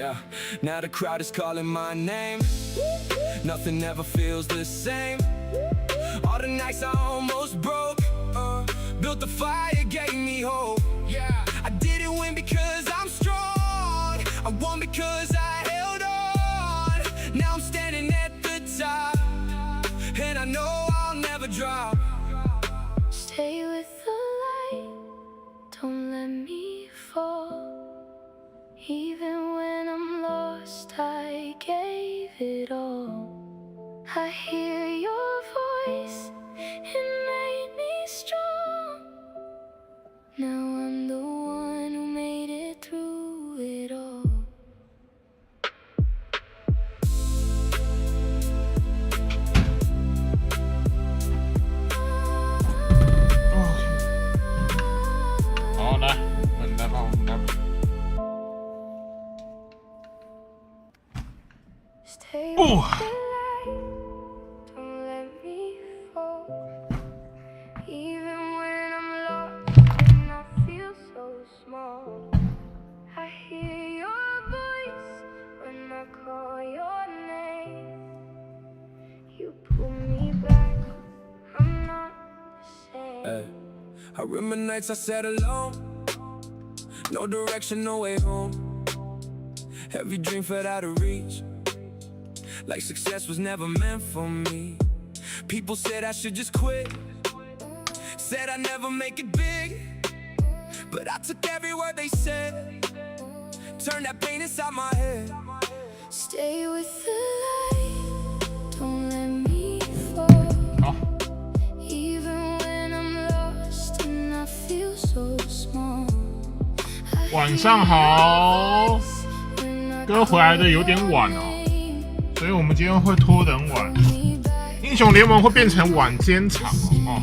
Yeah, now the crowd is calling my name. Nothing ever feels the same. All the nights I almost broke. Built the fire, gave me hope. Yeah, I didn't win because I'm strong. I won because I held on. Now I'm standing at the top, and I know I'll never drop. Stay with the light, don't let me fall. Even when I'm lost, I gave it all. I hear your voice, it made me strong. Now I'm the one who made it through it all. Oh. 好，来，来吧，我们来吧。哦。I remember nights I sat alone, no direction, no way home. Every dream felt out of reach, like success was never meant for me. People said I should just quit, said I'd never make it big, but I took every word they said, turned that pain inside my head. Stay with the light, don't let me fall. Even when I'm lost and I feel so small. 晚上好，哥回来的有点晚哦，所以我们今天会拖得很晚。英雄联盟会变成晚间场哦。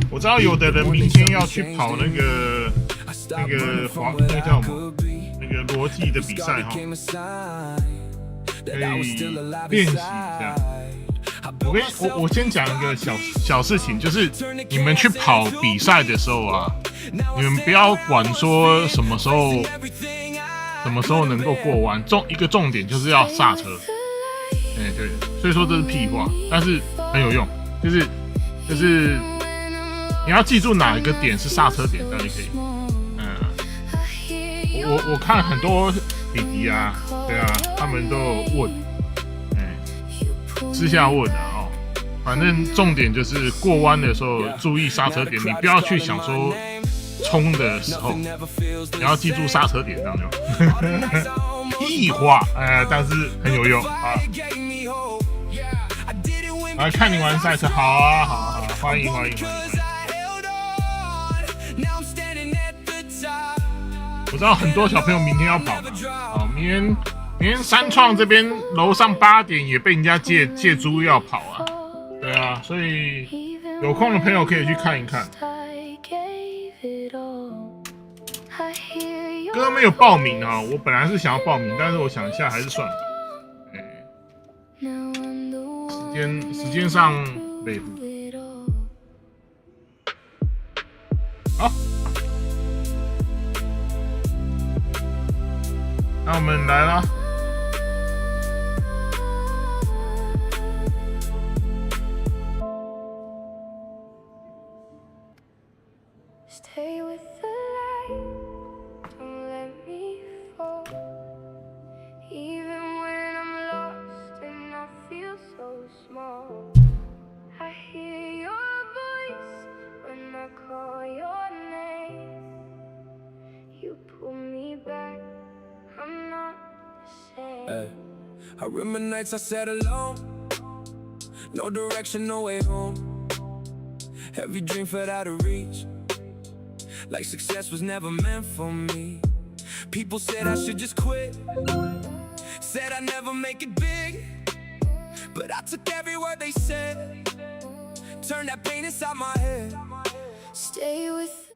我知道有的人明天要去跑那个叫什么？那个逻辑的比赛哈，可以练习一下。我先讲一个小事情，就是你们去跑比赛的时候啊，你们不要管说什么时候能够过弯，一个重点就是要刹车。对，所以说这是屁话，但是很有用，就是你要记住哪一个点是刹车点，这样就可以。我看很多弟弟啊，对啊，他们都有问，私下问的哦。反正重点就是过弯的时候注意刹车点，你不要去想说冲的时候，你要记住刹车点，这样就屁话，但是很有用啊。来看你玩赛车，好啊，欢迎。我知道很多小朋友明天要跑嘛，明天三创这边楼上8点也被人家借猪要跑啊，对啊，所以有空的朋友可以去看一看。哥没有报名啊，我本来是想要报名，但是我想一下还是算了。时间上累不。好。那我们来啦。Stay with the light, don't let me fall. Even when I'm lost and I feel so small, I hear your voice when I call your name. You pull me back, I'm not the same. I remember nights I sat alone, no direction, no way home. Every dream felt out of reach, like success was never meant for me. People said I should just quit, said I'd never make it big, but I took every word they said, turned that pain inside my head. Stay with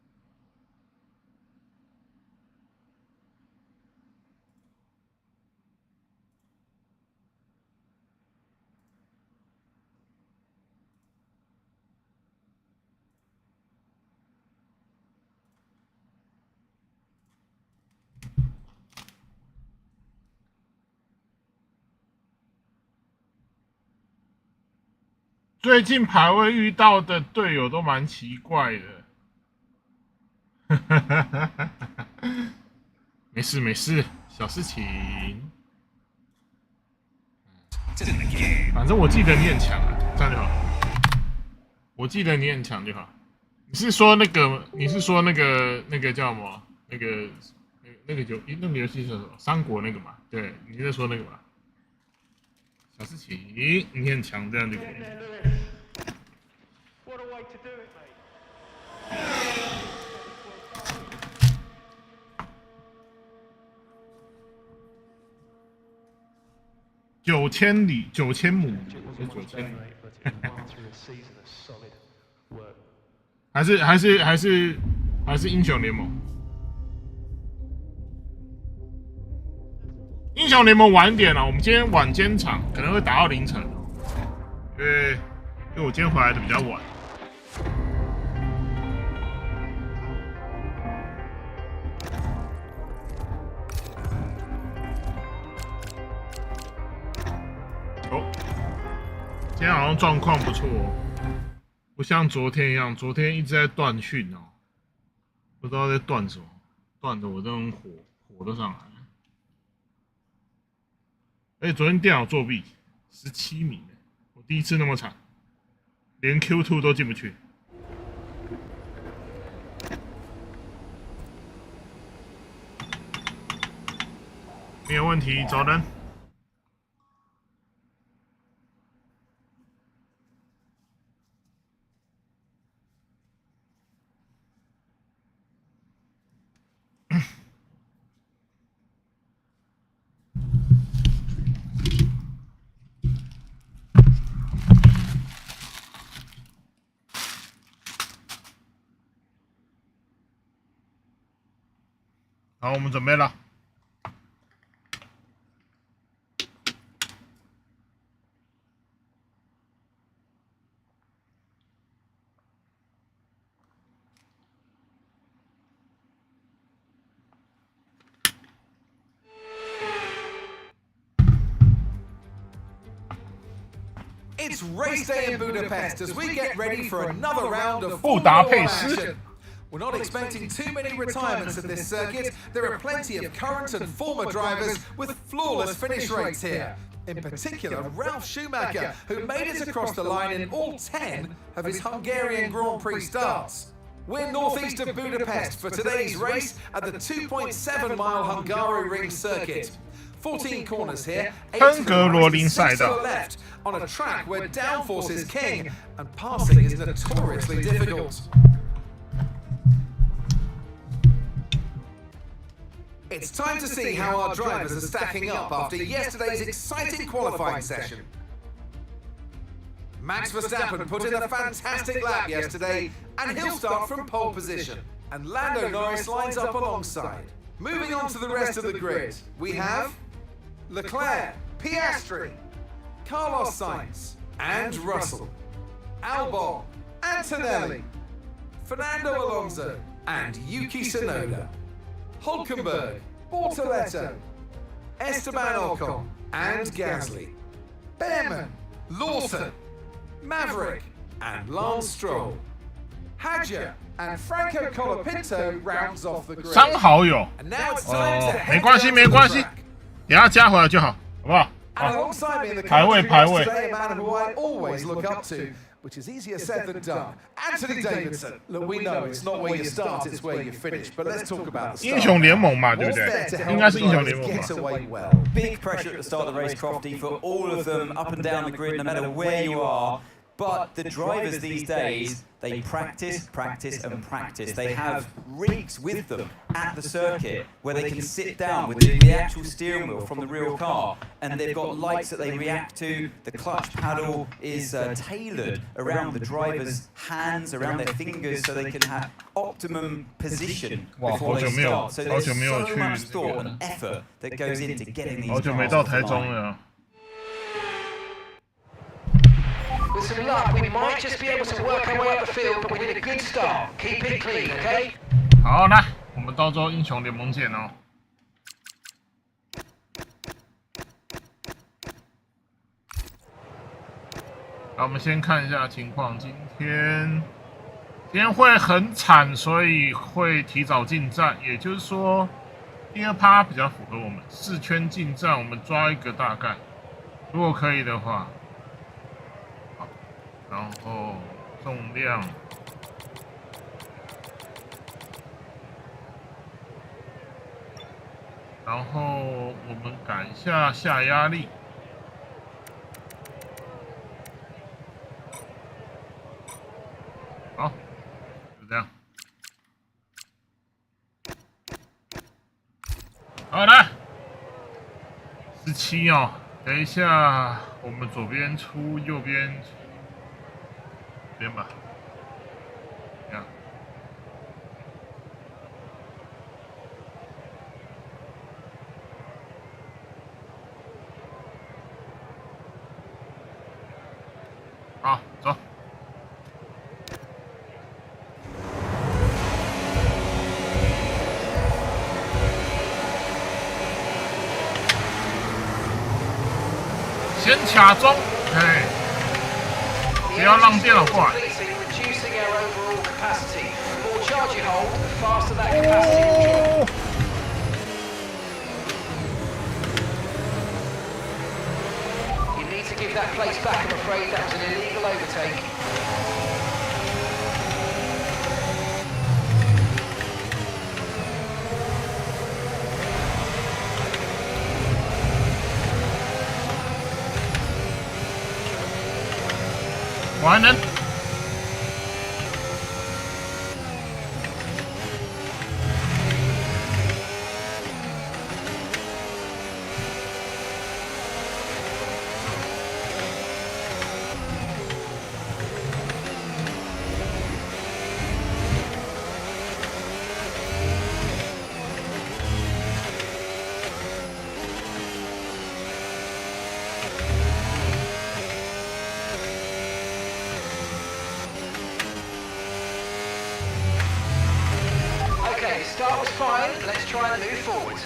最近排位遇到的队友都蛮奇怪的。没事没事，小事情。反正我记得你很强啊，这样就好。我记得你很强就好。你是说那个叫什么？那个游戏是什么？三国那个嘛？对，你在说那个嘛？小事情，你很强，这样就可以。9000里，9000亩，是9000里。还是英雄联盟。英雄联盟晚点了，我们今天晚间场可能会打到凌晨，因为我今天回来的比较晚。哦，今天好像状况不错哦，不像昨天一样，昨天一直在断讯哦，不知道在断什么，断的我这种火都上来了。而且昨天电脑作弊，17名，我第一次那么惨，连 Q2 都进不去。没有问题，走人。好，我们准备了。It's race day in Budapest as we get ready for another round of 布达佩斯。We're not expecting too many retirements at this circuit. There are plenty of current and former drivers with flawless finish rates here. In particular, Ralf Schumacher, who made it across the line in all 10 of his Hungarian Grand Prix starts. We're northeast of Budapest for today's race at the 2.7-mile Hungaroring circuit. 14 corners here, 8 to the right, 6 to the left, on a track where downforce is king and passing is notoriously difficult. It's time to see how our drivers are stacking up after yesterday's exciting qualifying session. Max Verstappen put in a fantastic lap yesterday, and he'll start from pole position. And Lando Norris lines up alongside. Moving on to the rest of the grid, we have Leclerc, Piastri, Carlos Sainz, and Russell, Albon, Antonelli, Fernando Alonso, and Yuki Tsunoda, Hulkenberg, Bortoletto, Esteban Ocon, and Gasly, Behrman, Lawson, Maverick, and Lance Stroll. Hadja and Franco Colapinto rounds off the grid. 3好友。 And now it's time to head 没关系，没关系，等下加回来就好，好不好？ And alongside me in the 排位 today, a man who I always look up to, which is easier said than done. Anthony Davidson. Look, we know it's not where you start, it's where you finish. But let's talk about the 英 start. 雄联盟嘛，对不 What's 对 there to？help 应该是英雄 drivers 联盟 get 吧。 away well? Big pressure at the start of the race, Crofty, for all of them up and down the grid, no matter where you are. But the drivers these days, they practice, practice, and practice. They have rigs with them at the circuit where they can sit down with the actual steering wheel from the real car, and they've got lights that they react to. The clutch paddle is tailored around the driver's hands, around their fingers, so they can have optimum position before they start. So there's so much thought and effort that goes into getting these 好久没 cars 到 off 台 the 中 line. 了。 With some luck, we might just be able to work our way up the field, but we need a good start. Keep it clean, okay? 好，来，我们到时候英雄联盟见哦。好，我们先看一下情况。今天会很惨，所以会提早进站。也就是说，第二趴比较符合我们4圈进站，我们抓一个大概，如果可以的话。好，然后重量。然后我们改一下下压力。好，就这样。好，来17哦。等一下，我们左边出，右边出，这边吧。这样。好，走。先卡中，哎，不要让电脑过来。哦。Give that place back, I'm afraid that was an illegal overtake. One. Okay, the start was fine. Let's try and move forward.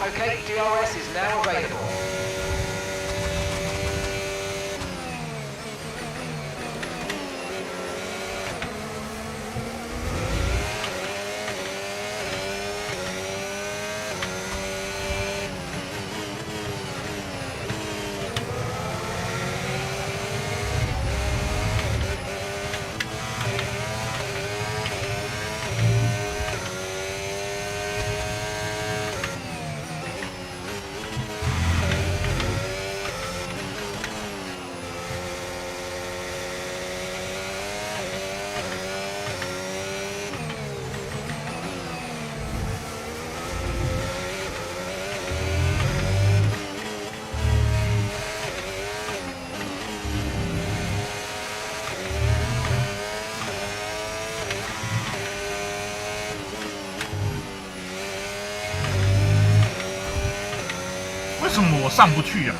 Okay, DRS is now available. .为什么我上不去呀？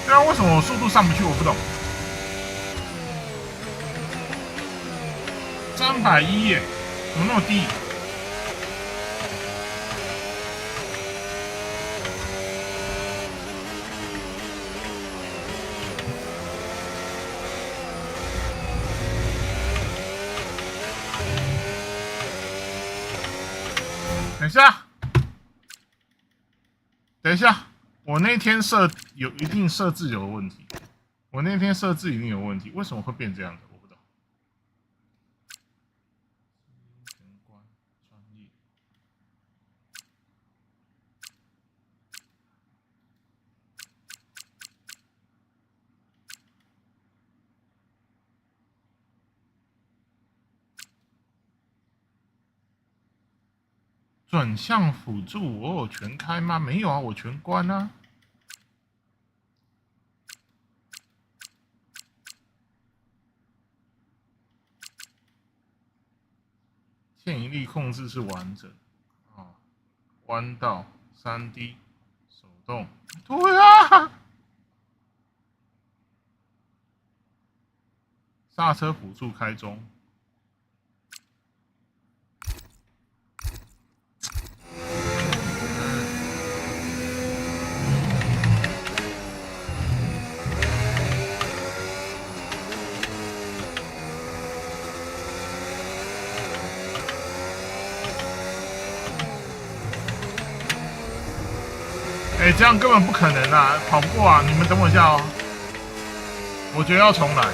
对啊，为什么我速度上不去？我不懂。310耶，怎么那么低？等一下，等一下，我那天一定设置有问题，我那天设置一定有问题，为什么会变这样的？我不懂。专业。转向辅助我有全开吗？没有啊，我全关啊。牵引力控制是完整啊，弯道、3D、手动，对啊。刹车辅助开中。这样根本不可能啊，跑不过啊！你们等我一下哦，我觉得要重来。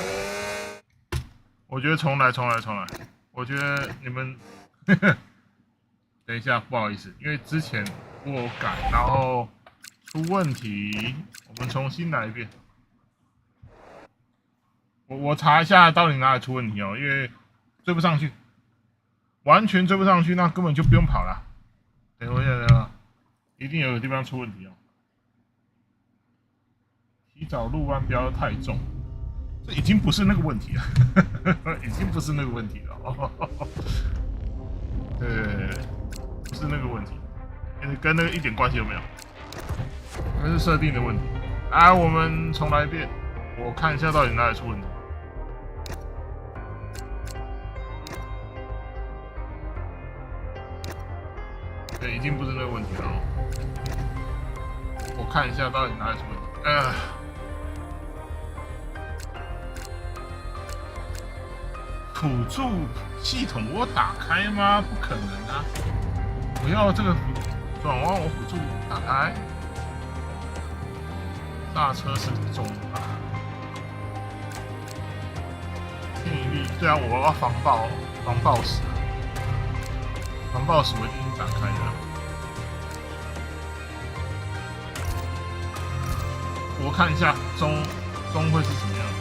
我觉得重来。我觉得你们，等一下，不好意思，因为之前我有改，然后出问题，我们重新来一遍。我查一下到底哪里出问题哦，因为追不上去，完全追不上去，那根本就不用跑了。等一下，一定有个地方出问题哦。提早入弯不要太重，这已经不是那个问题了，已经不是那个问题了。对，不是那个问题，跟那个一点关系都没有，那是设定的问题。来，我们重来一遍，我看一下到底哪里出问题。对，已经不是那个问题了。我看一下到底哪里出问题。辅助系统我打开吗？不可能啊！我要这个转弯，我辅助打开，刹车是中啊，牵引力对啊，我要防爆死，防爆死我已经打开了。我看一下中会是什么样的。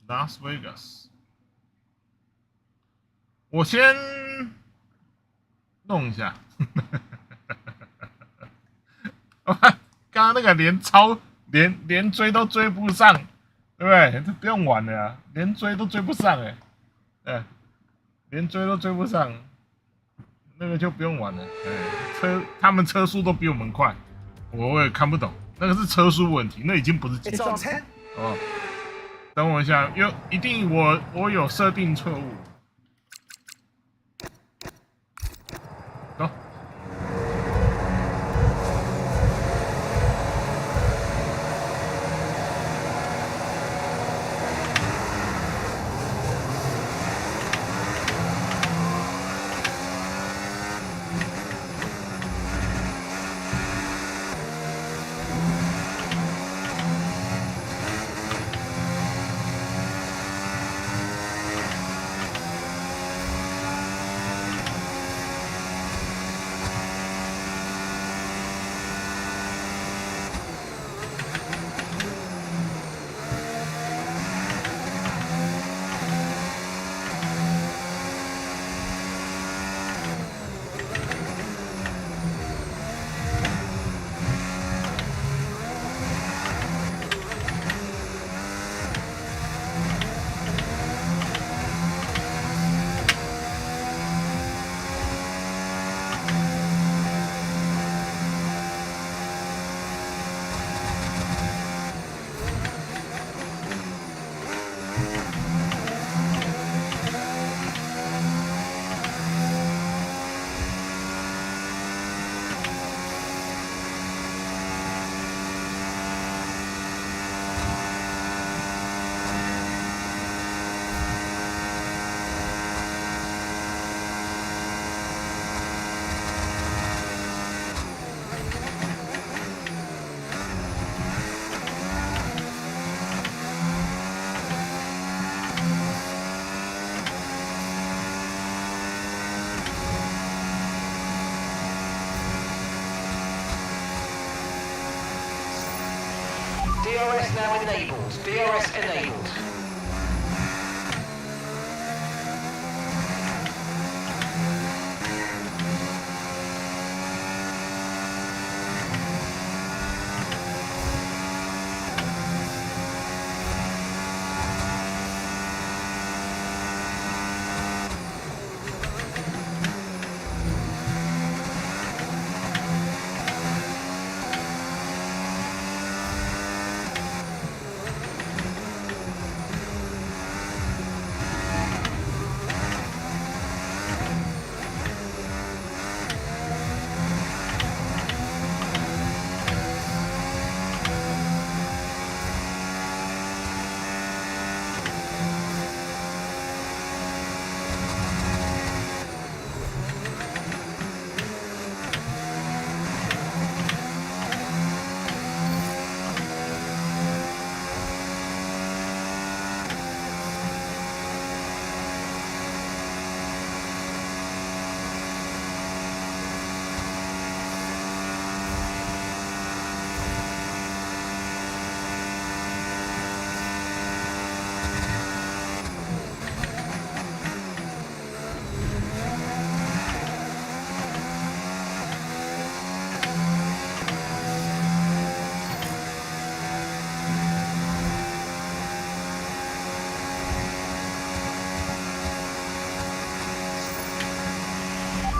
Las Vegas， 我先弄一下。刚刚那个连追都追不上，对不对？这不用玩了啊，连追都追不上连追都追不上，那个就不用玩了。他们车速都比我们快，我也看不懂，那个是车速问题，那已经不是技术。哦。等我一下，一定我有设定错误。走。DRS now enabled. DRS enabled.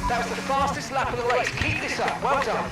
That was the fastest lap of the race. Keep this up. Well done.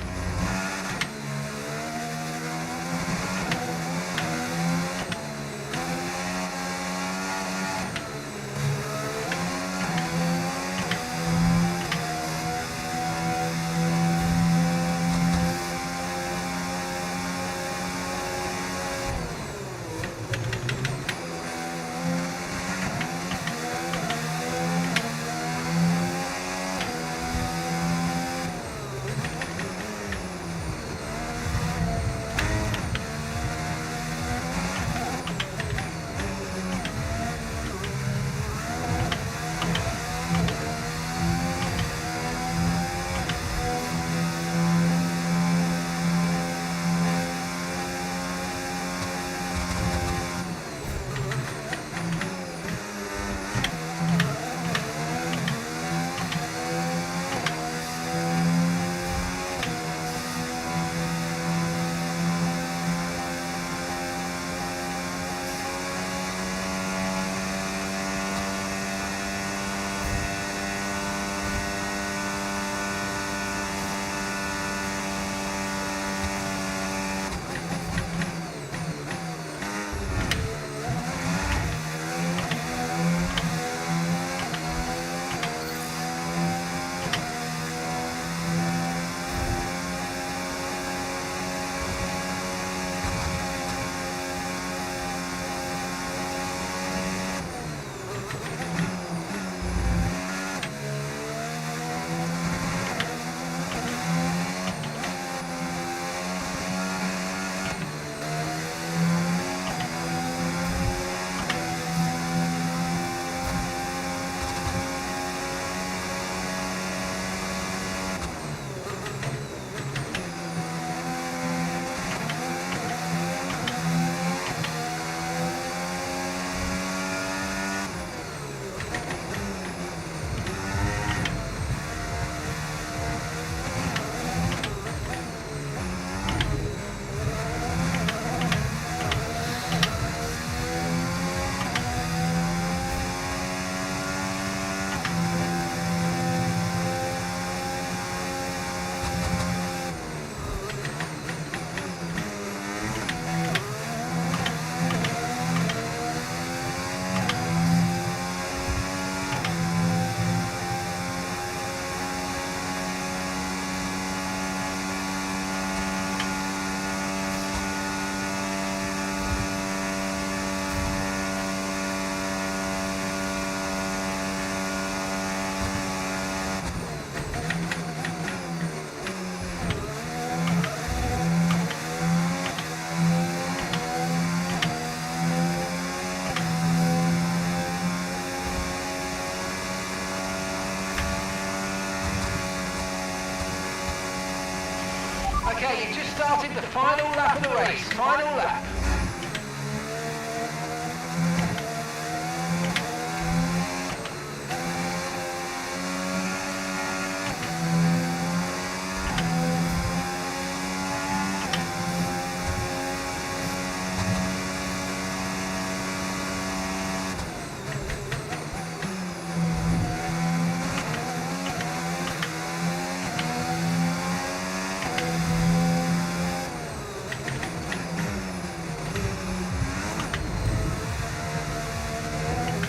Okay, you've just started the final lap of the race. Final lap.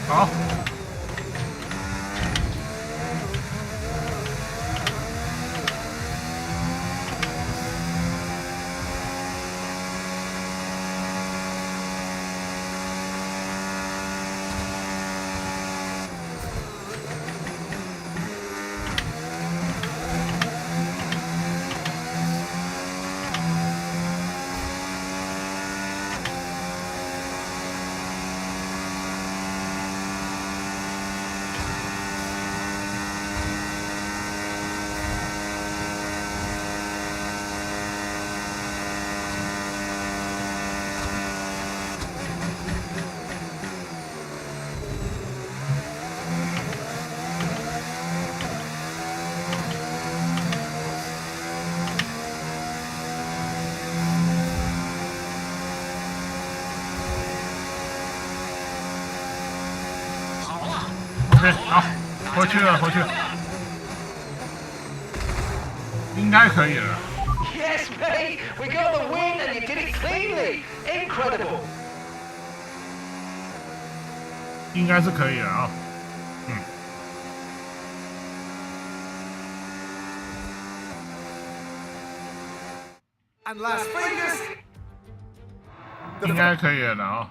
好。OK， 好，回去了，回去了，应该可以了。Yes, mate! We got the win and you did it cleanly! Incredible! 应该是可以了啊。And Las Vegas. 应该可以了啊。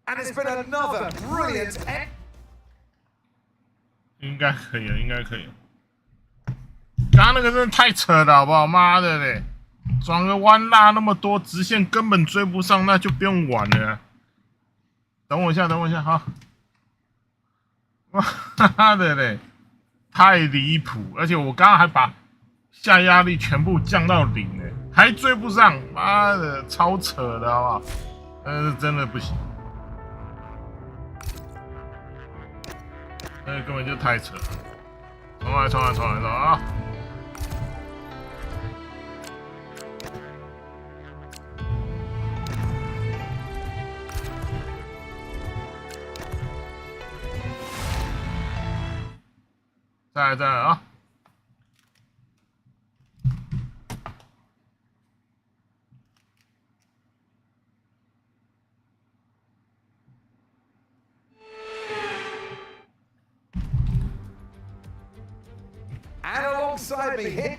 And it's been another brilliant. 应该可以了，应该可以了。刚刚那个真的太扯了，好不好？妈的嘞，转个弯拉那么多，直线根本追不上，那就不用玩了。等我一下，等我一下，好。妈的嘞，太离谱！而且我刚刚还把下压力全部降到0了，还追不上，妈的，超扯的，好不好？真的不行。那根本就太扯了！重来，重来，重来，重来啊！再来，再来啊！And alongside me here.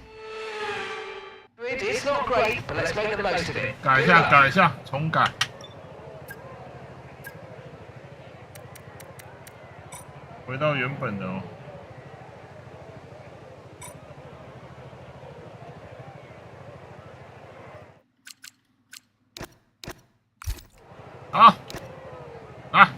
It's not great, but let's make the most of it. 改一下，改一下，重改。回到原本的哦。好，来。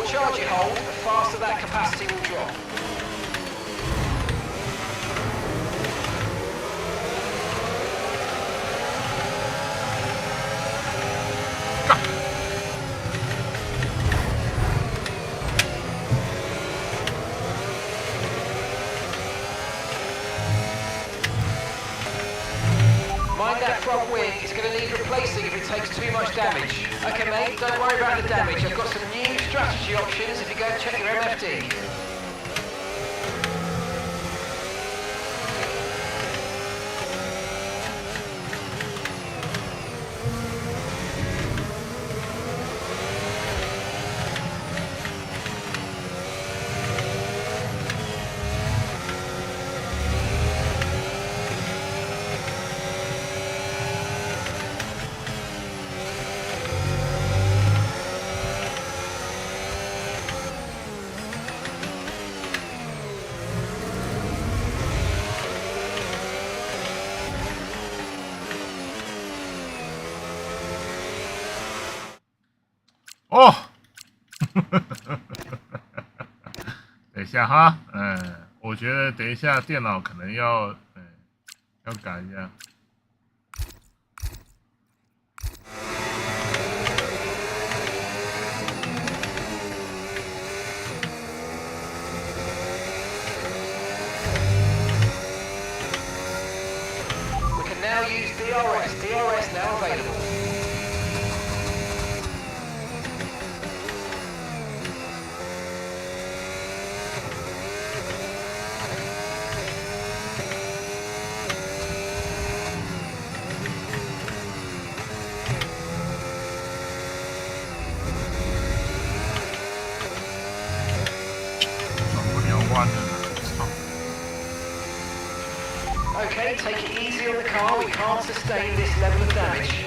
Charge you hold, the faster that capacity will drop. Mind that front wing, it's going to need replacing if it takes too much damage. Okay mate, don't worry about the damage, I've got some new strategy options if you go and check your MFD.哦，等一下哈，我觉得等一下电脑可能要改一下。We can now use DRS. DRS now available. Okay, take it easy on the car. We can't sustain this level of damage.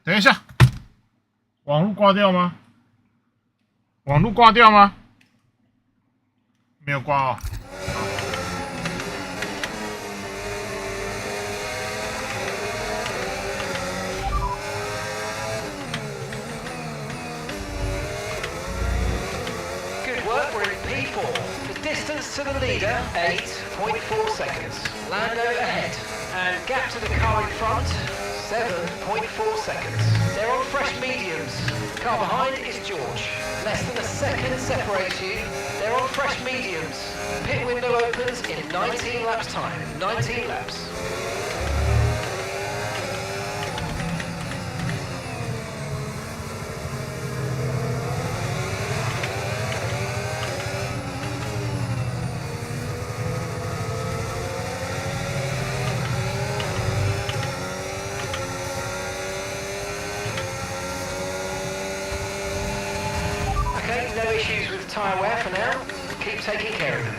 等一下，网络挂掉吗？网络挂掉吗？没有挂哦。Good work, we're in P4. The distance to the leader, 8.4 seconds. Lando ahead. And gap to the car in front, 7.4 seconds. They're on fresh mediums. Car behind is George. Less than a second separates you. They're on fresh mediums. Pit window opens in 19 laps time. 19 laps. Okay, no issues with tyre wear for now. Keep taking care of them.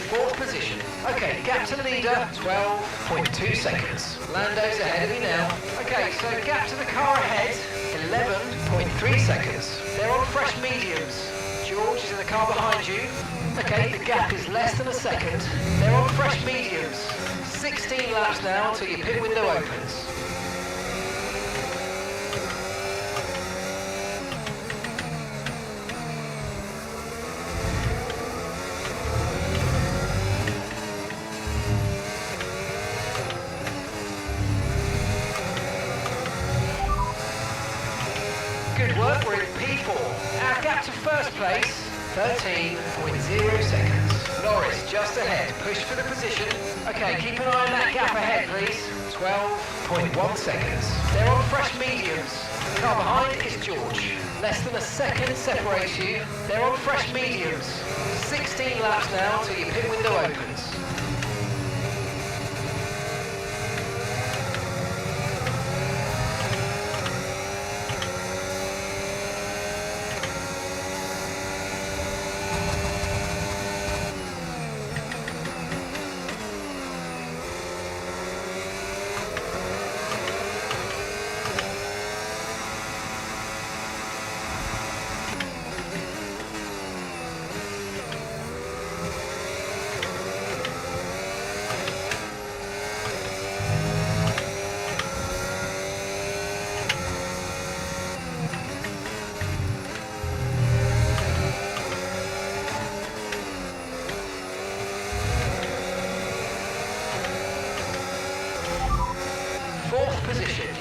4th position. Okay, gap to the leader, 12.2 seconds. Lando's ahead of you now. Okay, so gap to the car ahead, 11.3 seconds. They're on fresh mediums. George is in the car behind you. Okay, the gap is less than a second. They're on fresh mediums. 16 laps now until your pit window opens. Good work, we're in P4. Our gap to first place, 13.0 seconds. Norris just ahead, push for the position. Okay, keep an eye on that gap ahead, please. 12.1 seconds. They're on fresh mediums. The car behind is George. Less than a second separates you. They're on fresh mediums. 16 laps now until your pit window opens.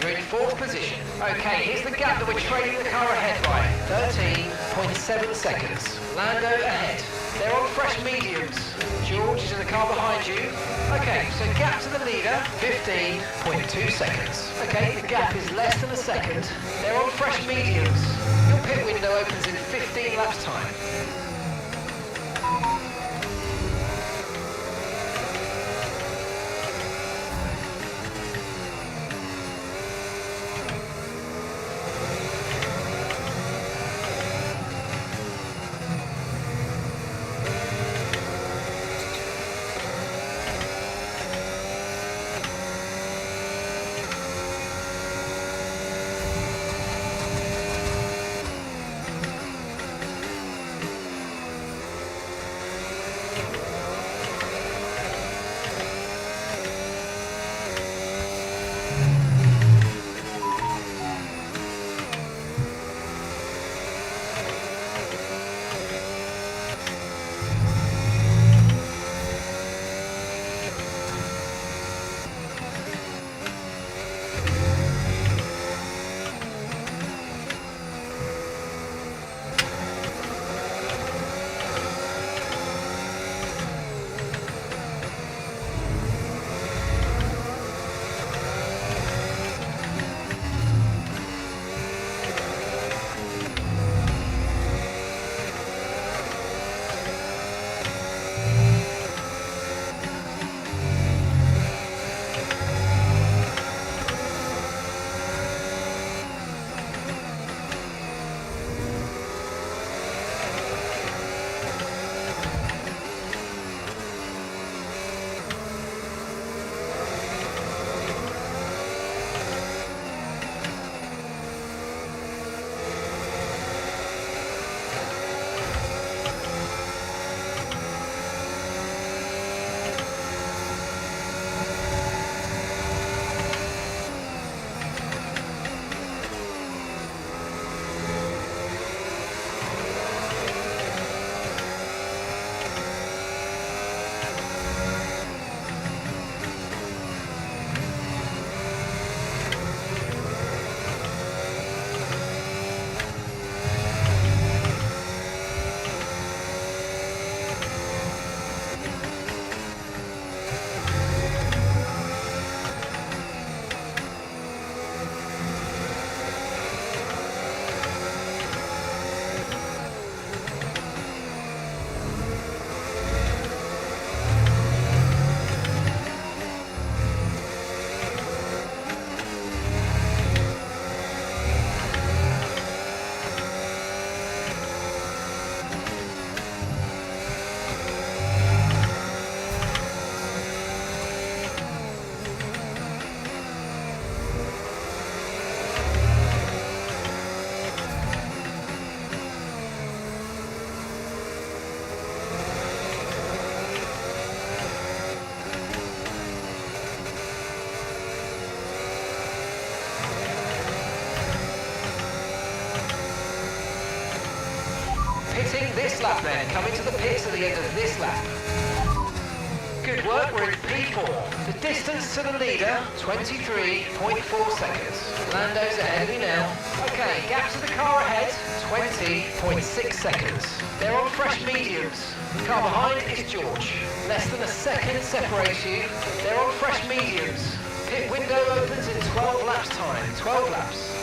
You're in 4th position. Okay, here's the gap that we're trailing the car ahead by. 13.7 seconds. Lando ahead. They're on fresh mediums. George is in the car behind you. Okay, so gap to the leader, 15.2 seconds. Okay, the gap is less than a second. They're on fresh mediums. Your pit window opens in 15 laps time. pitting this lap then. Coming to the pits at the end of this lap. Good work, we're in P4. The distance to the leader, 23.4 seconds. Lando's ahead of you now. Okay, gap to the car ahead, 20.6 seconds. They're on fresh mediums. The car behind is George. Less than a second separates you. They're on fresh mediums. Pit window opens in 12 laps time. 12 laps.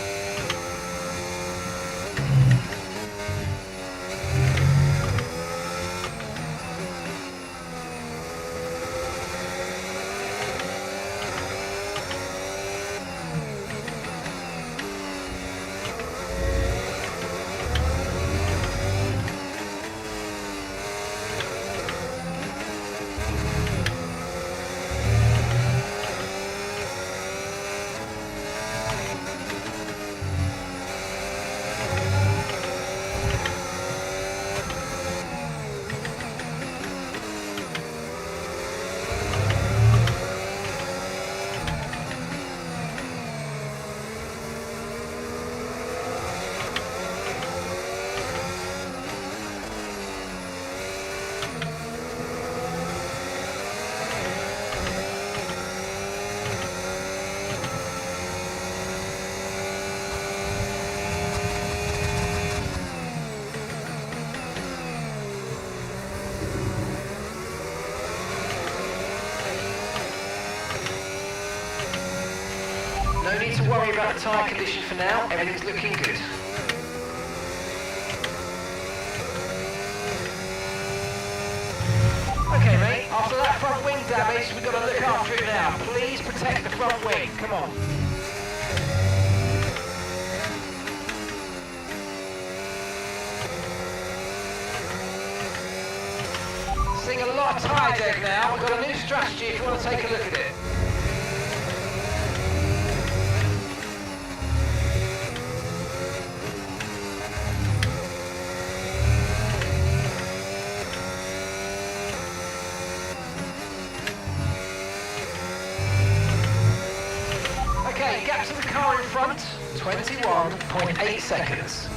No need to worry about the tyre condition for now, everything's looking good. Okay mate, after that front wing damage, we've got to look after it now. Please protect the front wing, come on. Seeing a lot of tyre dead now, we've got a new strategy if you want to take a look at it. Okay, gap to the car in front, 21.8 seconds.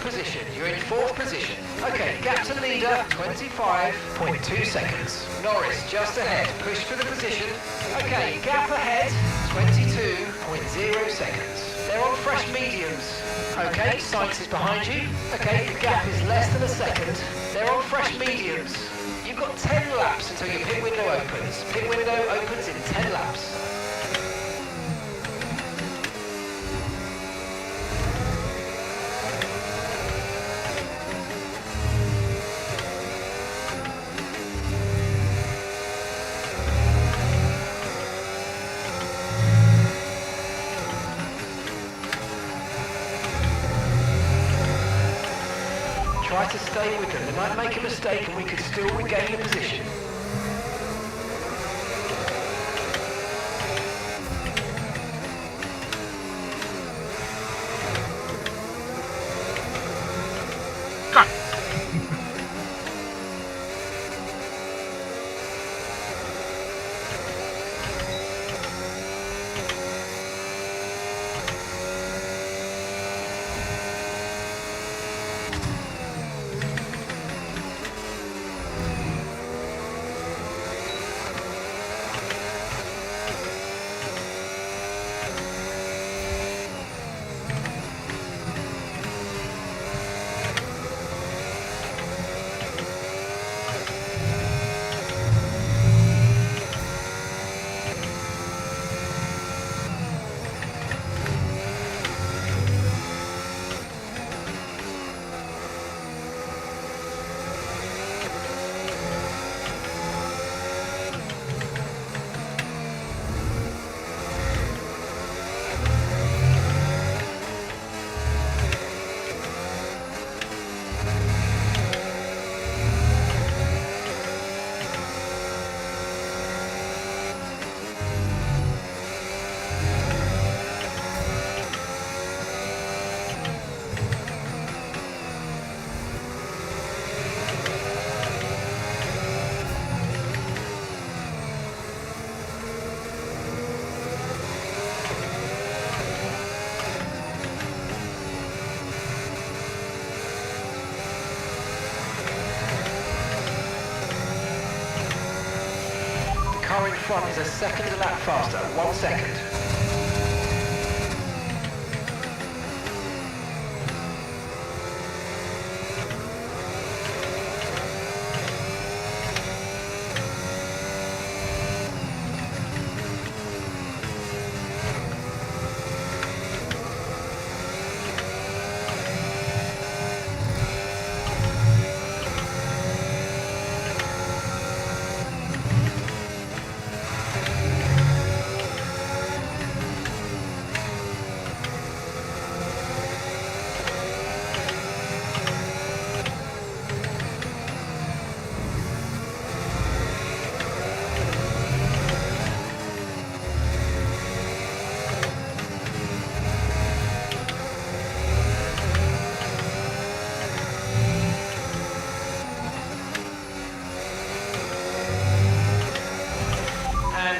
Position. You're in fourth position. Okay, gap to leader, 25.2 seconds. Norris just ahead. Push for the position. Okay, gap ahead, 22.0 seconds. They're on fresh mediums. Okay, Sykes is behind you. Okay, the gap is less than a second. They're on fresh mediums. You've got 10 laps until your pit window opens. Pit window opens in 10 laps. Try to stay with them. They might make a mistake and we could still regain the position. front is a second a lap faster, 1 second.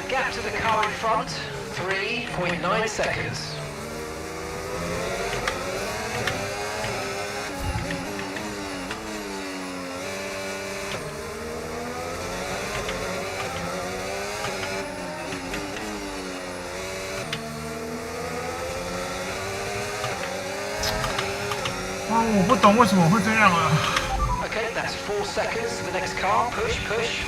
Gap to the car in front, 3.9 seconds. Oh, 我不懂为什么会这样啊。Okay, that's 4 seconds to the next car. Push, push.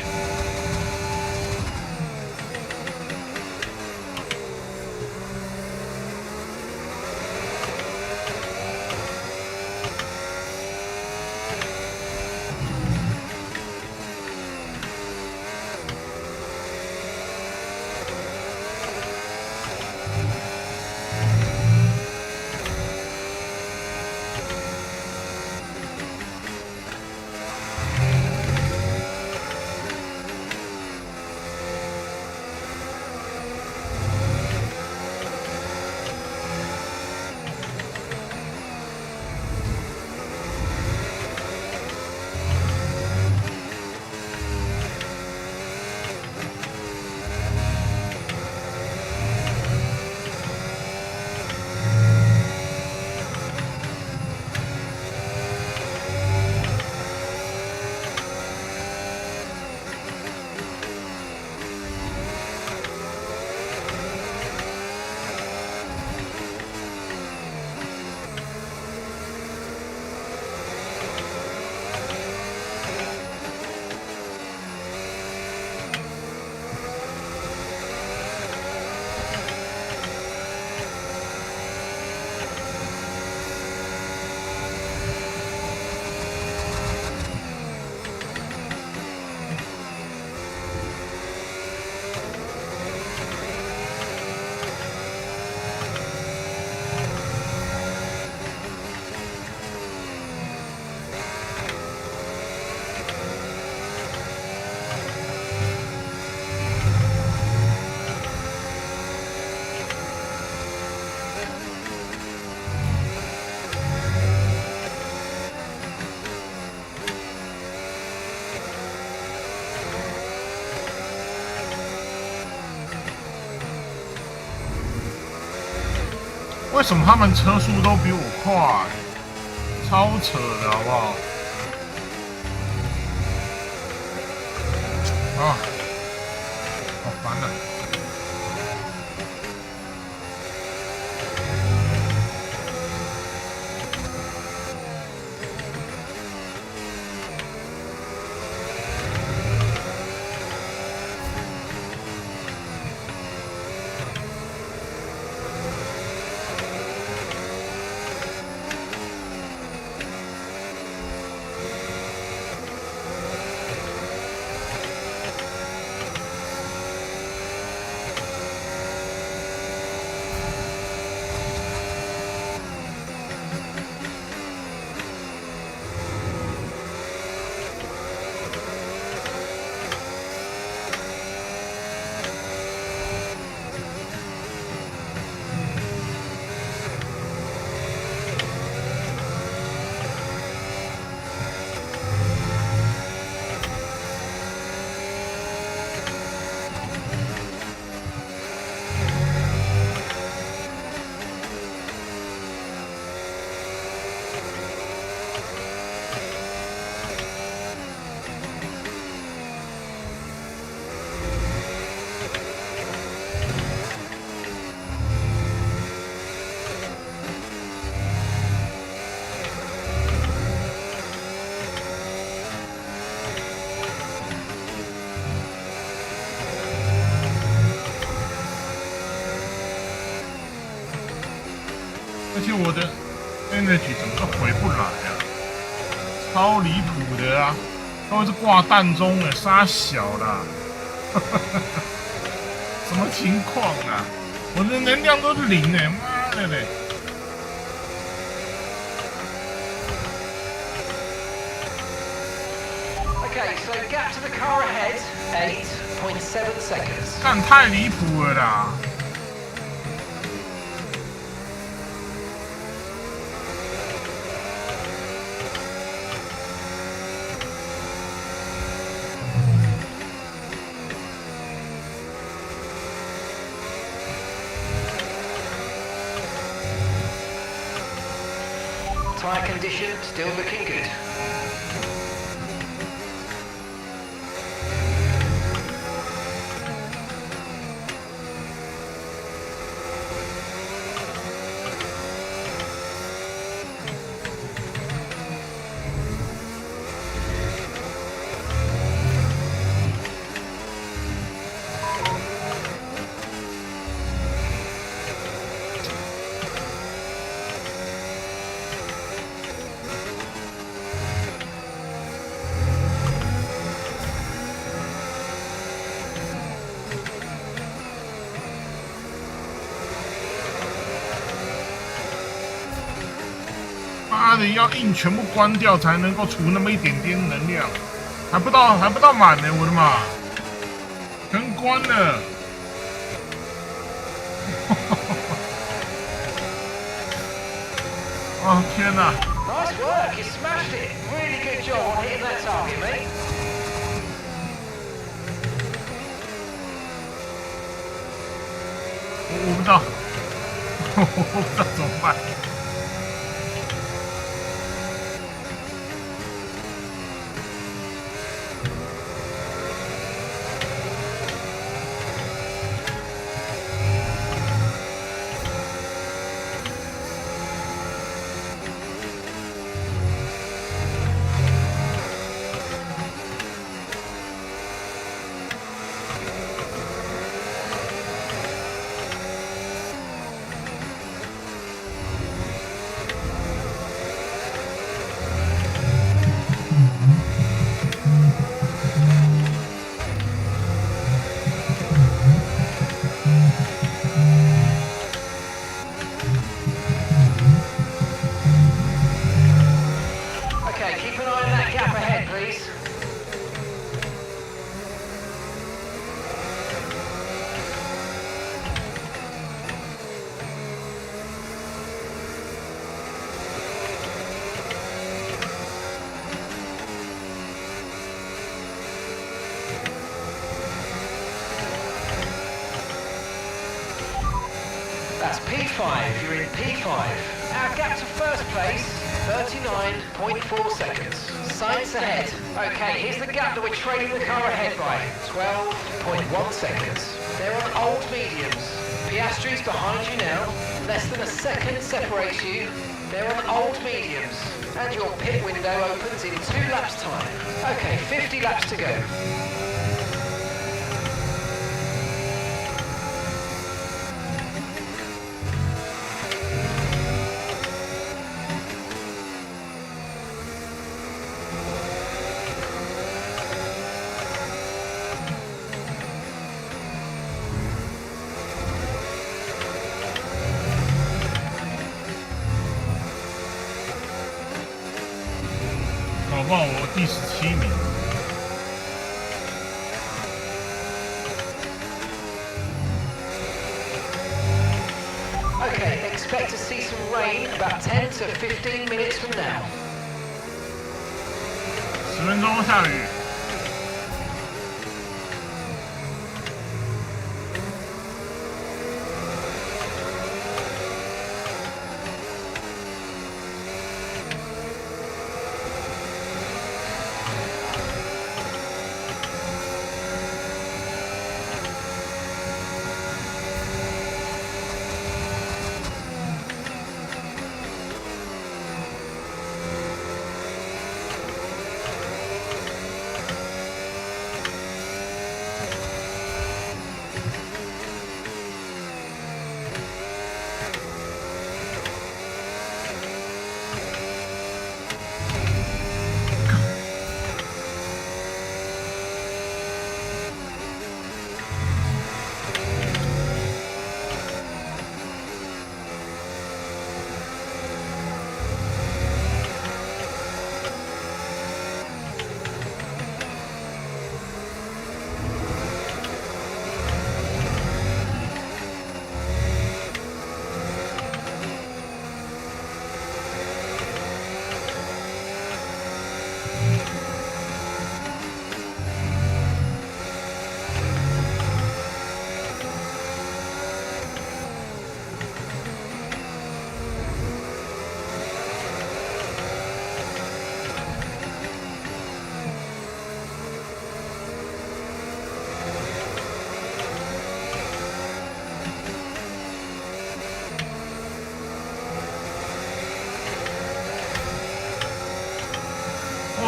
为什么他们车速都比我快？超扯的好不好？啊，好烦啊！而且我的 energy 怎么都回不来啊，超离谱的啊！都是挂弹中的，杀小啦，什么情况啊？我的能量都是0哎，妈的嘞！ Okay, so gap to the car ahead, 8.7 seconds. 干太离谱了啦！ Tyre condition still looking good.妈的，要硬全部关掉才能够除那么一点点能量，还不到满呢，我的妈！全关了。哦天哪！ Nice work, you smashed it. Really good job on hitting that target, mate. 我不知道，我不知道怎么办。 That's P5, you're in P5. Our gap to first place, 39.4 seconds. Science ahead. Okay, here's the gap that we're trailing the car ahead by, 12.1 seconds. They're on old mediums. Piastri's behind you now. Less than a second separates you. They're on old mediums. And your pit window opens in 2 laps time. Okay, 50 laps to go.搞不好我第17名。Okay, expect to see some rain about 10 to 15 minutes from now. 10分钟下雨。 Okay,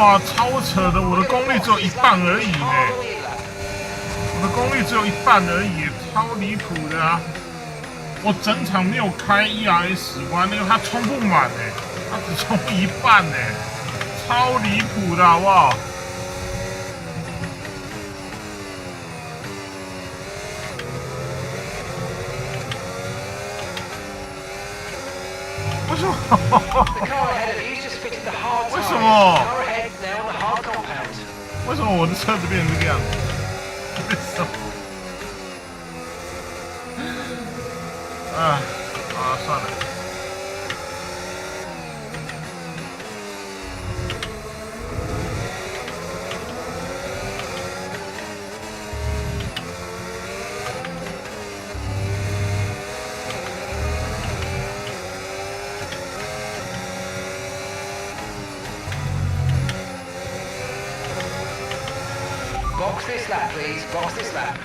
哇，超扯的！我的功率只有一半而已呢，我的功率只有一半而已，超离谱的啊！我整场没有开 ERS 关，因为它充不满呢，它只充一半呢，超离谱的好不好？为什么？为什么？为什么我的车子变成这个样子？为什么？算了。Box this lap, please. Box this lap.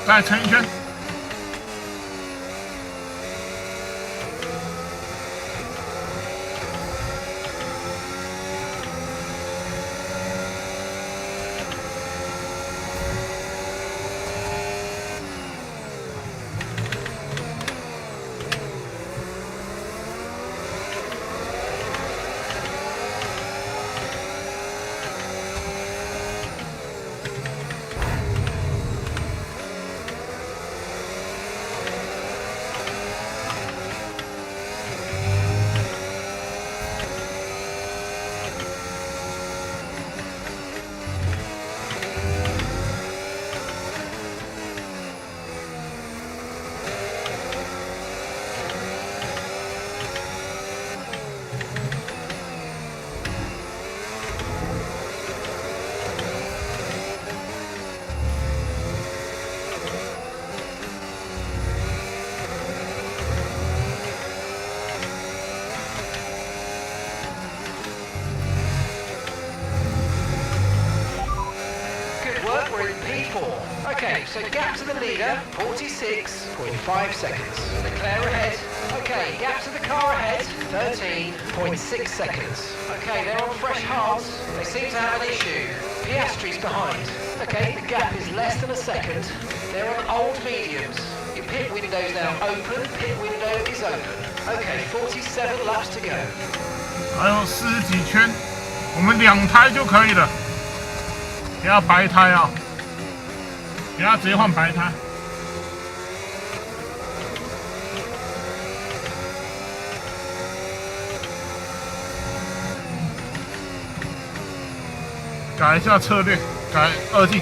Let's change it. Okay, so gap to the leader, 46.5 seconds. Leclerc ahead. Okay, gap to the car ahead, 13.6 seconds. Okay, they're on fresh hards. They seem to have an issue. Piastri's behind. Okay, the gap is less than a second. They're on old mediums. Your pit window's now open. Pit window is open. Okay, 47 laps to go. 还有40几圈，我们2胎就可以了。不要白胎啊！不要直接换白胎。改一下策略，改2进。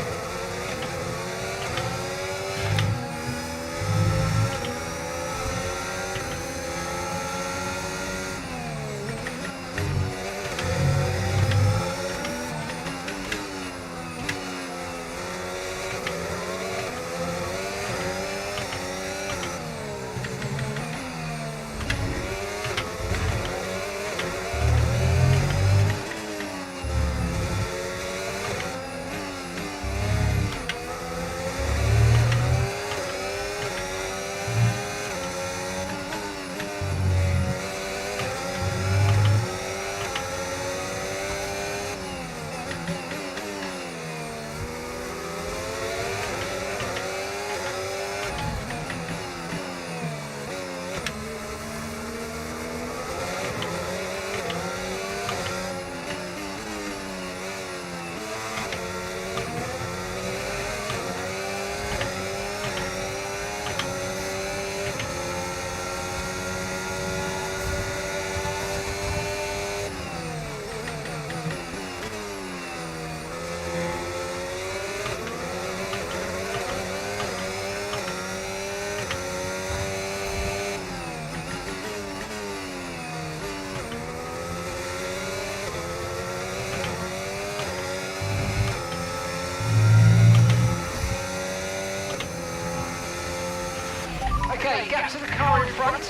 Okay, gap to the car in front,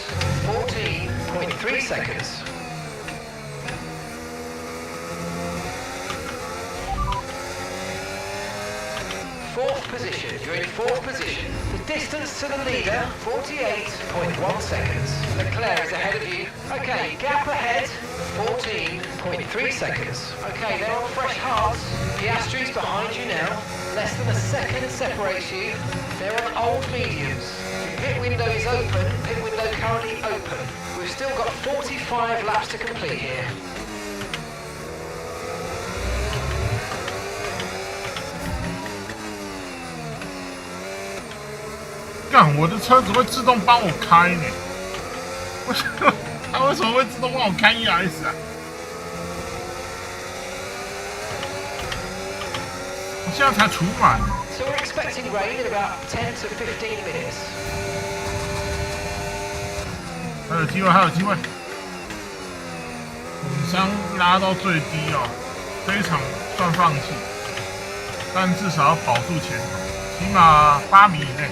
14.3 seconds. 4th position. You're in 4th position. The distance to the leader, 48.1 seconds. Leclerc is ahead of you. Okay, gap ahead, 14.3 seconds. Okay, they're on fresh hards. Piastri's behind you now. Less than a second separates you. They're on old mediums. The pit window is open. Pit window currently open. We've still got 45 laps to complete here. 干，我的车子会自动帮我开呢？它为什么会自动帮我开 ES 啊？我现在才除满。So we're expecting rain in about 10 to 15 minutes. 还有机会，还有机会。尾箱拉到最低哦，这一场算放弃，但至少要跑出前头，起码8米以内。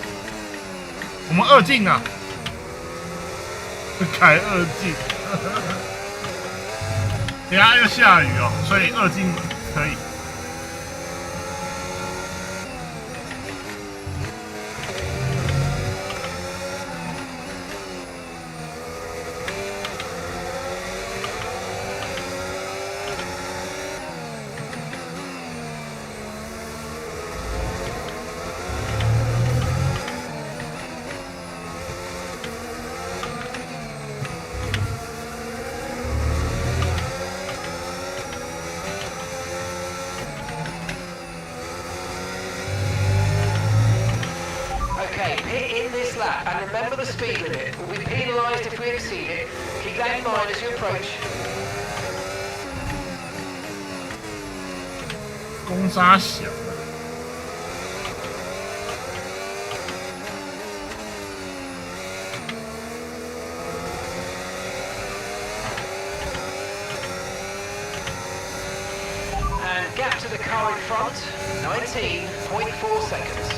我们2进啊，开2进。等一下又下雨哦，所以2进可以。Okay, pit in this lap and remember the speed limit. We'll be penalised if we exceed it. Keep that in mind as you approach. 公杀小。And gap to the car in front, 19.4 seconds.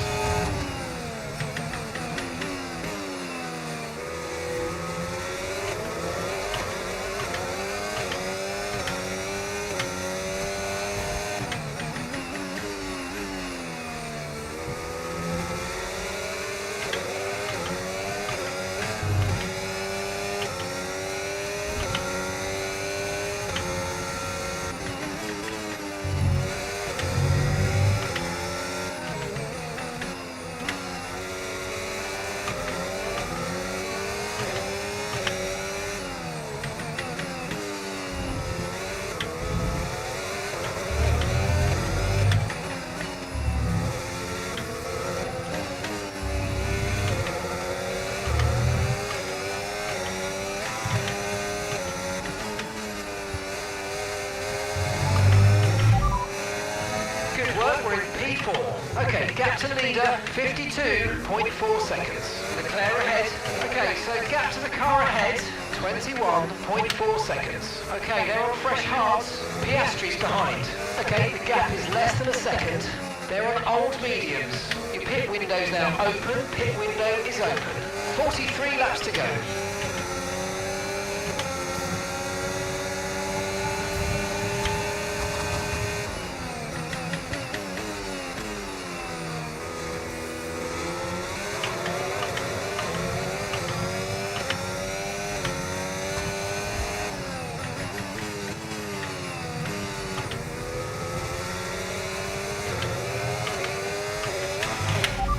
Okay, gap to leader, 52.4 seconds. Leclerc ahead. Okay, so gap to the car ahead, 21.4 seconds. Okay, they're on fresh hards. Piastri's behind. Okay, the gap is less than a second. They're on old mediums. Your pit window's now open. Pit window is open. 43 laps to go.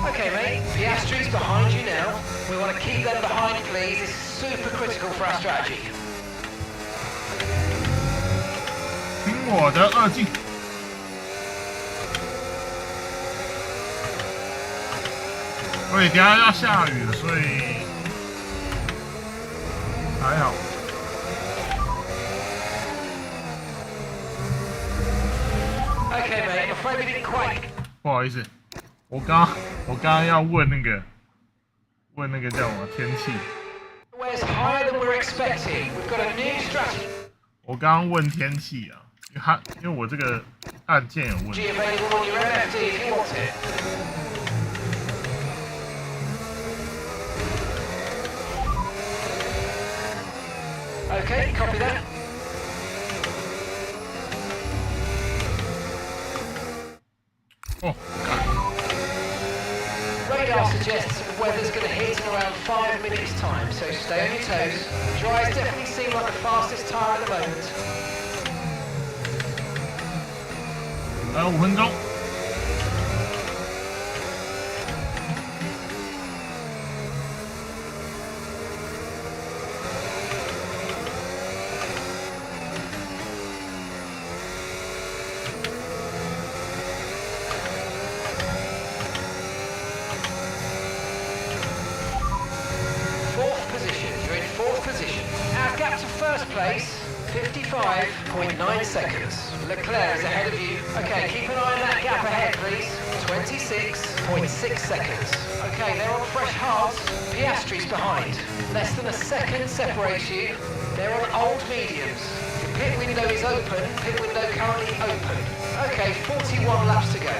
Okay, mate, Piastri's behind you now. We want to keep them behind, please. This is super critical for our strategy. 听我的2进。所以等一下要下雨了，所以还好。Okay, mate, I'm afraid we didn't quite. 不好意思。我刚刚要问那个叫什么天气。Where's higher than we're expecting? We've got a new strategy. 我刚刚问天气啊，因为我这个按键有问题。Available on your MFD if you want it. Okay, copy that. 哦， suggests the weather's going to hit in around 5 minutes time, so stay on your toes. Dryers definitely seem like the fastest tyre at the moment. 还有5分钟。Place, 55.9 seconds. Leclerc is ahead of you. Okay, keep an eye on that gap ahead, please. 26.6 seconds. Okay, they're on fresh hards. Piastri's behind. Less than a second separates you. They're on old mediums. The pit window is open. Pit window currently open. Okay, 41 laps to go.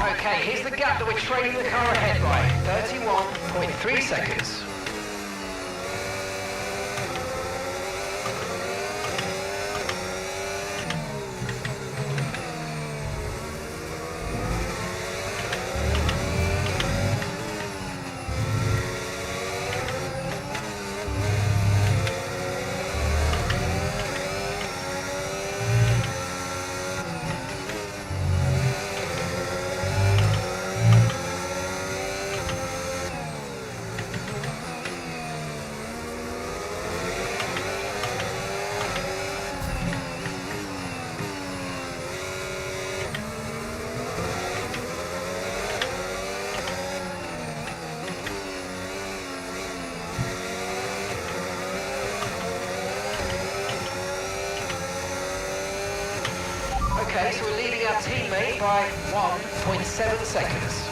Okay, here's the gap that we're trailing the car ahead by. 31.3 seconds. Okay, so we're leading our teammate by 1.7 seconds.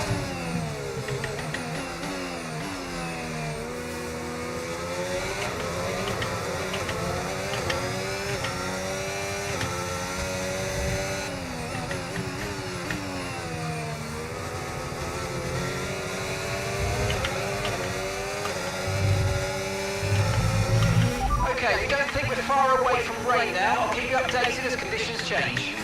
Okay, we don't think we're far away from rain now. I'll keep you updated as conditions change.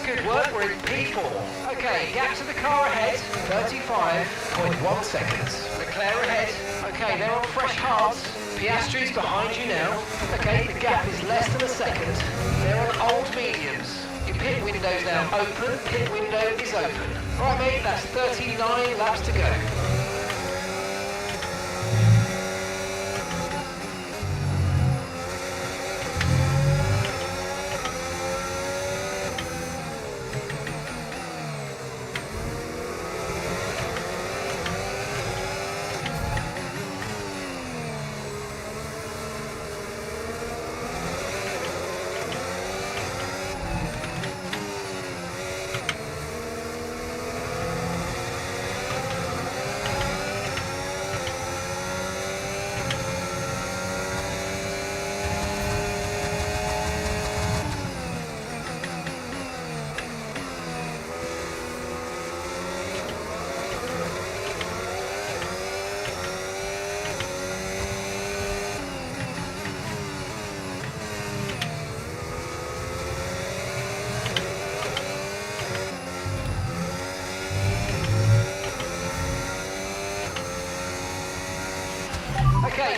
Good work, we're in P4. Okay, gap to the car ahead, 35.1 seconds. Leclerc ahead. Okay, they're on fresh hards. Piastri's behind you now. Okay, the gap is less than a second. They're on old mediums. Your pit window's now open. Pit window is open. Alright mate, that's 39 laps to go.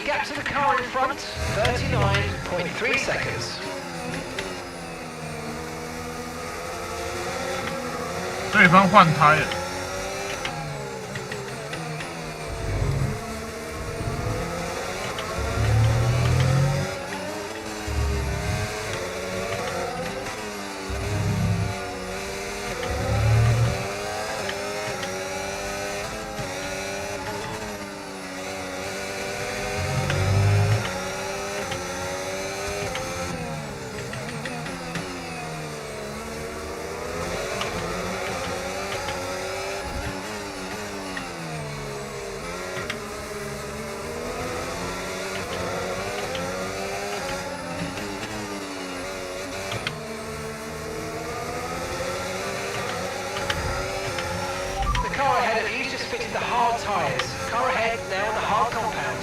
gap to the car in front, 39.3 seconds. 对方换胎了。The hard tyres. Car ahead, now on the hard compound.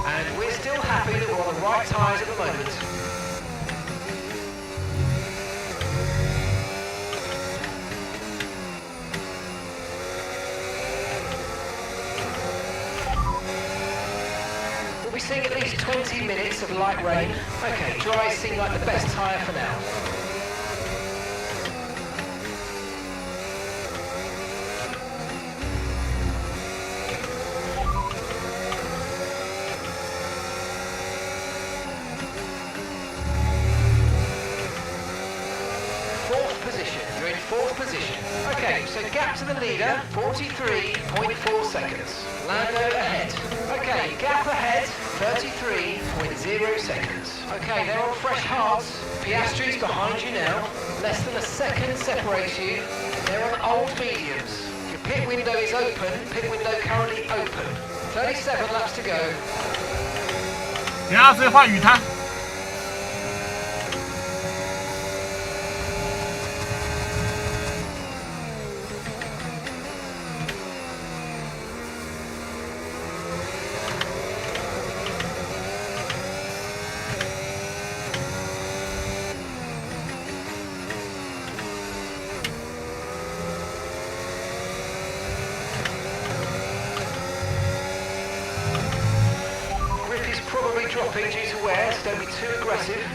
And we're still happy that we're on the right tyres at the moment. Seeing at least 20 minutes of light rain. Okay, dry seem like the best tyre for now. Fourth position, you're in fourth position. Okay, so gap to the leader, 43.4 seconds. Lando ahead. Okay, gap ahead, 33.0 seconds. Okay, they're on fresh hards. Piastri's behind you now. Less than a second separates you. They're on old mediums. Your pit window is open. Pit window currently open. 37 laps to go. 等下直接换雨胎。Dropping due to wear, so don't be too aggressive.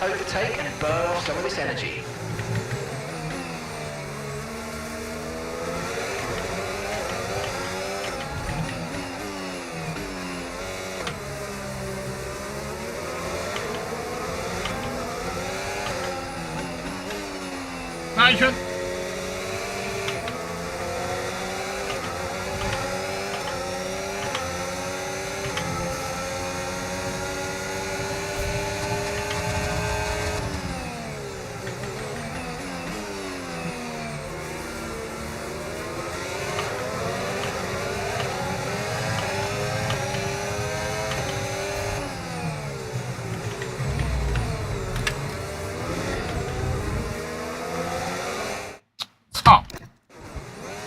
Overtake and burn off some of this energy. Nice.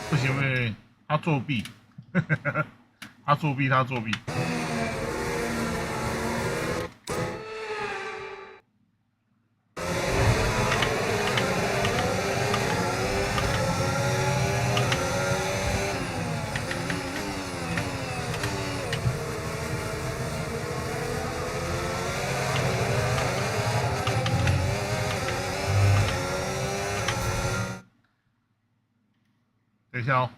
不行，因为他作弊，他作弊，他作弊。等一下哦。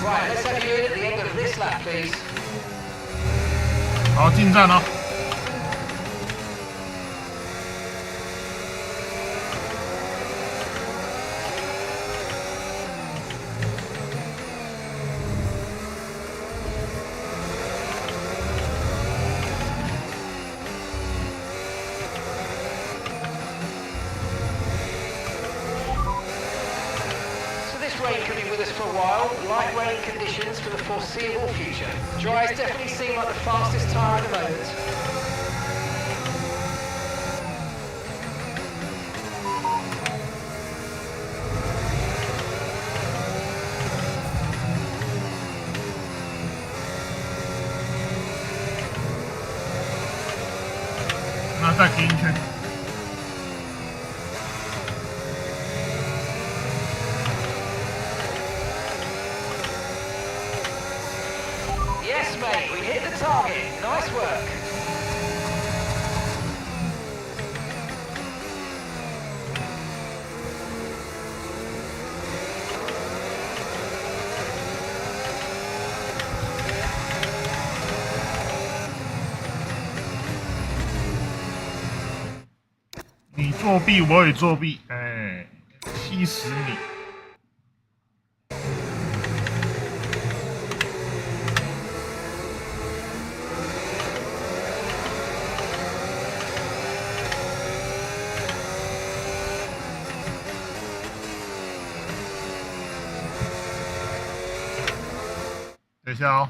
Right, let's have you in at the end of this lap, please. 好，进站了。rain could be with us for a while. Light rain conditions for the foreseeable future. Dries definitely seem like the fastest tyre at the moment. Yes, mate, we hit the target. Nice work.你作弊，我也作弊，哎，气死你！等一下哦。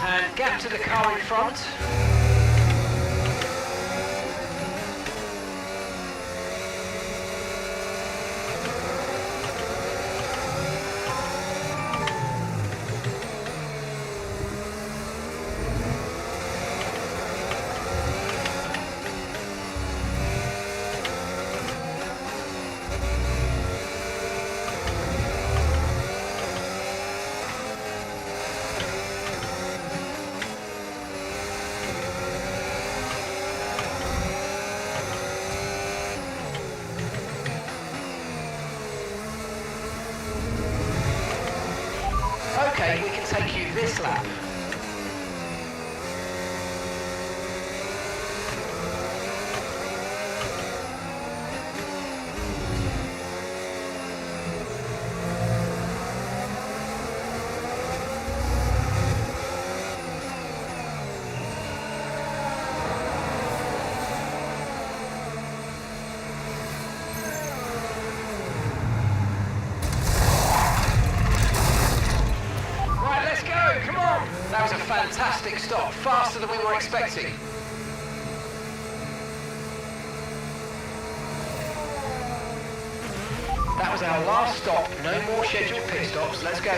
And gap to the car in front. Okay, we can take you this lap. That was a fantastic stop, faster than we were expecting. That was our last stop, no more scheduled pit stops, let's go.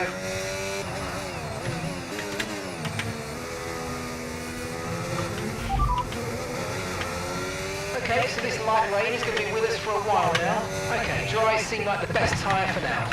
Okay, so this light rain is going to be with us for a while now. Okay, dries seem like the best tyre for now.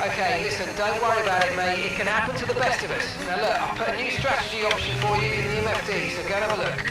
Okay, listen, don't worry about it, mate. It can happen to the best of us. Now look, I've put a new strategy option for you in the MFD, so go and have a look.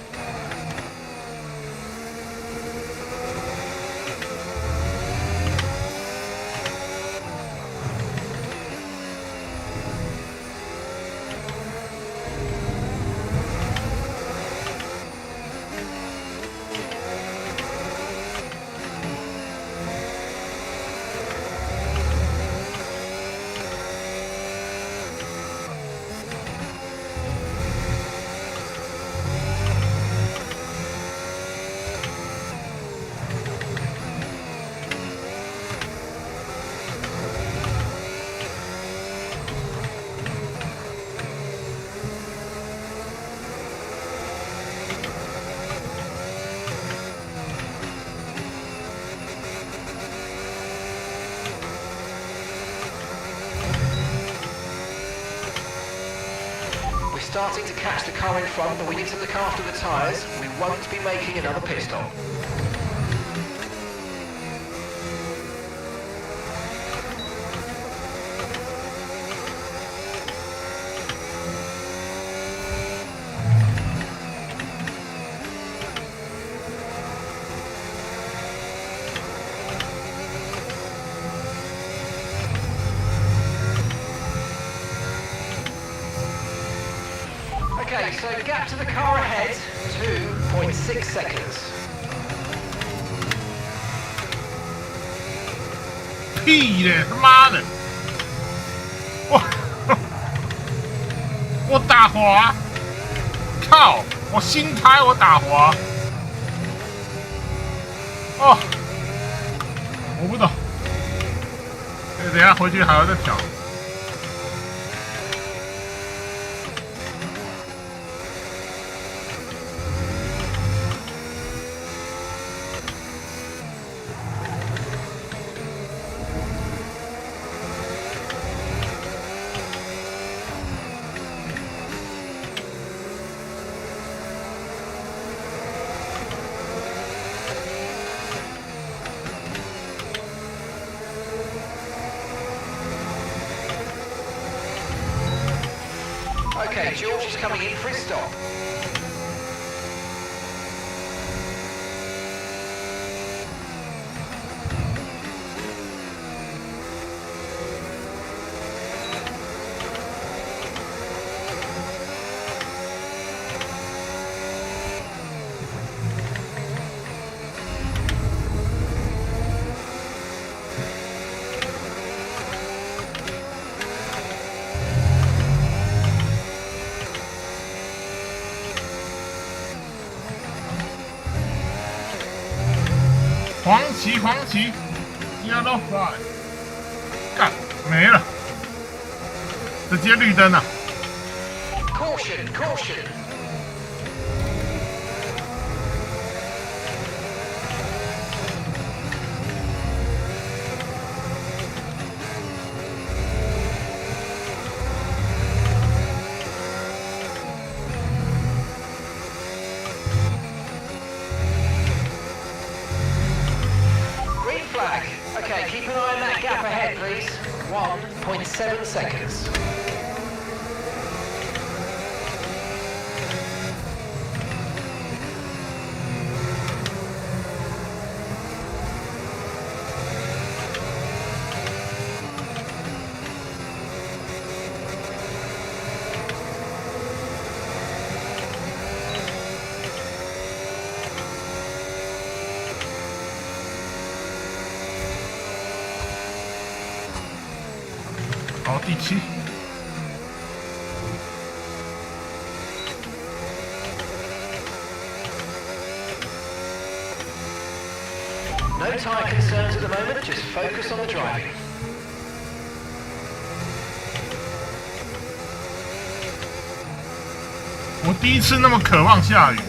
Starting to catch the car in front, but we need to look after the tyres. We won't be making another pit stop. Okay, so gap to the car ahead, 2.6 seconds. 屁嘞！他妈的！我打滑！靠！我新开我打滑！哦，我不懂。等一下回去还要再调。Okay, George is coming in for his stop.黄旗 ，Yellow Flag， 干没了，直接绿灯了。Caution, caution. Okay, keep an eye on that gap ahead, please. 1.7 seconds.好，第7。No tyre concerns at the moment, just focus on the driving. 我第一次那么渴望下雨。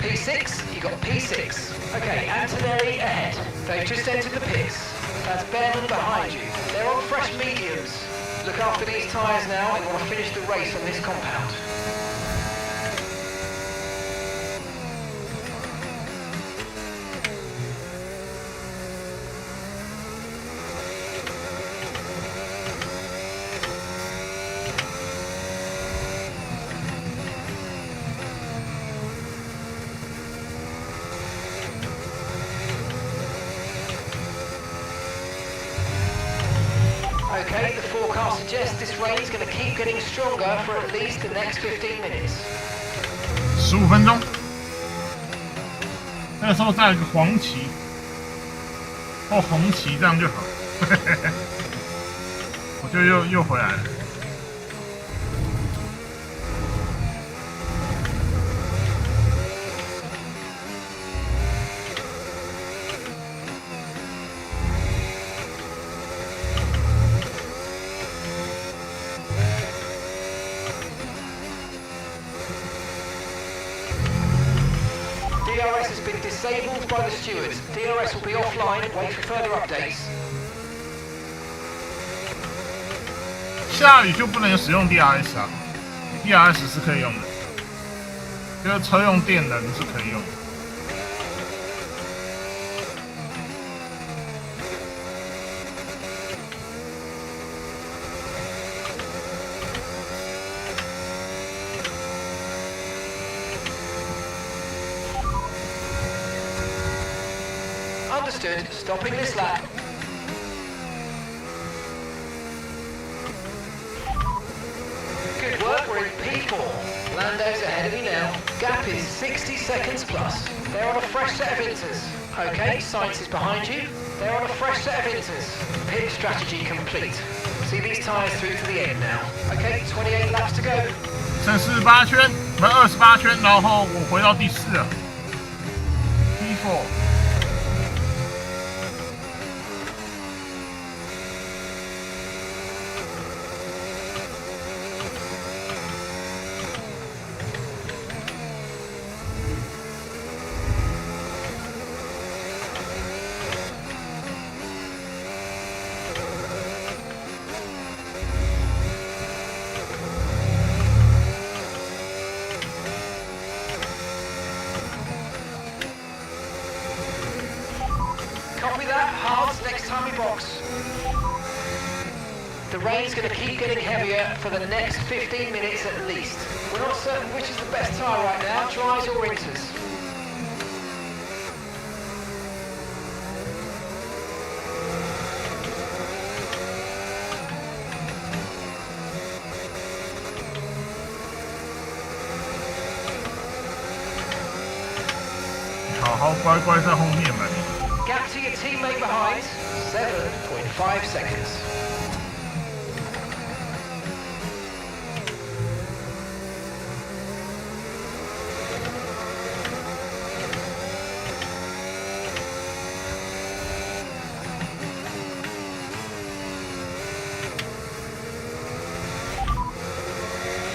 P6, you got P6. Okay, Antonelli ahead. They've just entered the pits. That's Behrman behind you. They're on fresh mediums. Look after these tyres now and want to finish the race on this compound. Okay, the forecast suggests this rain is going to keep getting stronger for at least the next 15 minutes. 15分钟，那个时候再一个黄旗或红旗，这样就好。我就又回来了。DRS has been disabled by the stewards. DRS will be offline. Wait for further updates. 下雨就不能使用 DRS 啊 ，DRS 是可以用的，就是车用电能是可以用的。Understood. Stopping this lap. Good work. We're in P4. Lando's ahead of you now. Gap is 60 seconds plus. They're on a fresh set of inters. Okay, Science is behind you. They're on a fresh set of inters. Pit strategy complete. See these tyres through to the end now. Okay, 28 laps to go. 剩48圈，不是28圈，然后我回到第4了 ，P4。Copy that. Hards next time we box. The rain's going to keep getting heavier for the next 15 minutes at least. We're not certain which is the best tyre right now, dries or inters. Gap to your teammate behind, 7.5 seconds.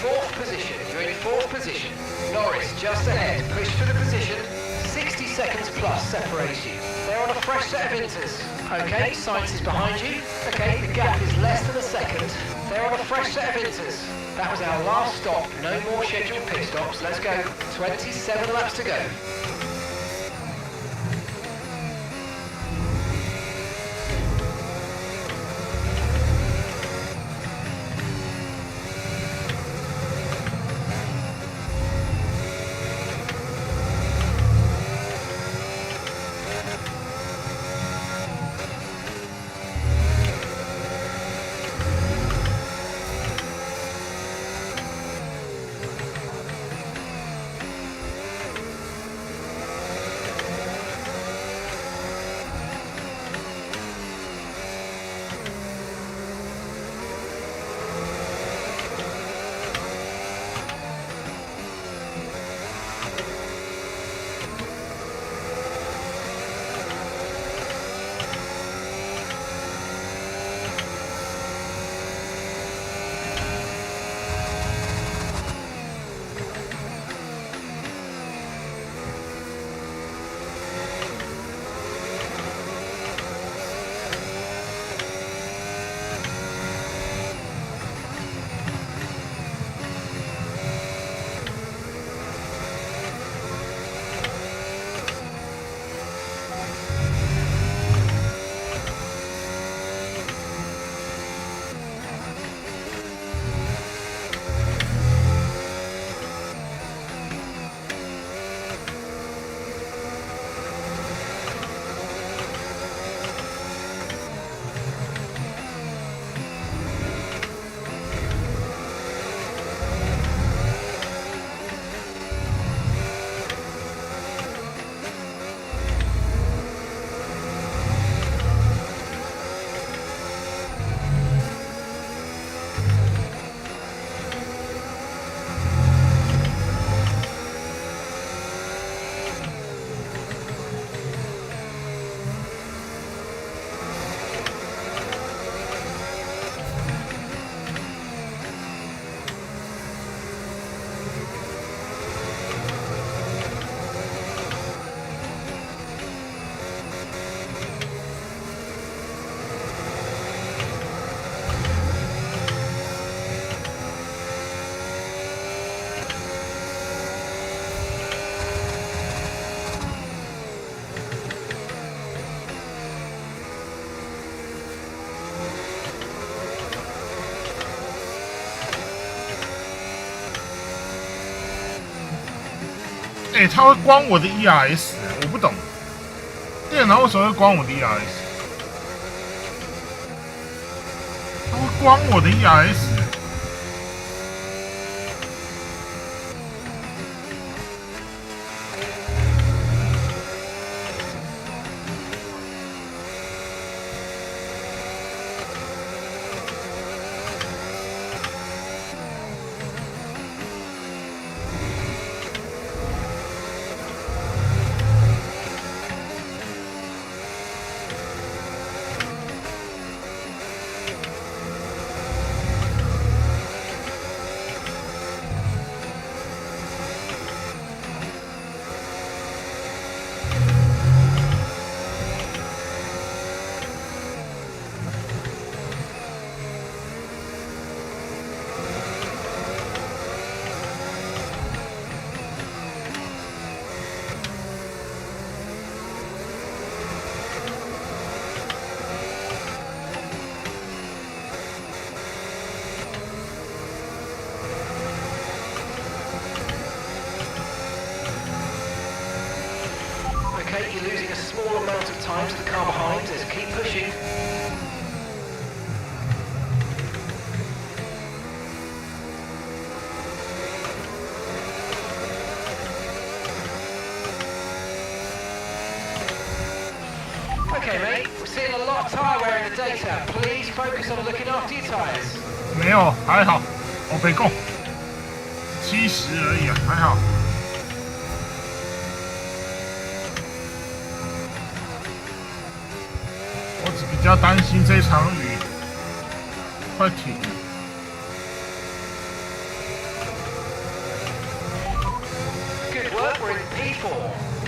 Fourth position, you're in fourth position. Norris just ahead, push for the position. 60 seconds plus separates you. They're on a fresh set of inters. Okay, Science is behind you. Okay, the gap is less than a second. They're on a fresh set of inters. That was our last stop. No more scheduled pit stops. Let's go. 27 laps to go. 它会关我的 ERS， 我不懂，电脑为什么会关我的 ERS？ 它会关我的 ERS。Okay, you're losing a small amount of time to the car behind. Just keep pushing. Okay, mate, we're seeing a lot of tyre wear in the data. Please focus on looking after your tyres. 没有，还好，我没够，70而已啊，还好。我只比较担心这场雨快停。Good work, we're in P4.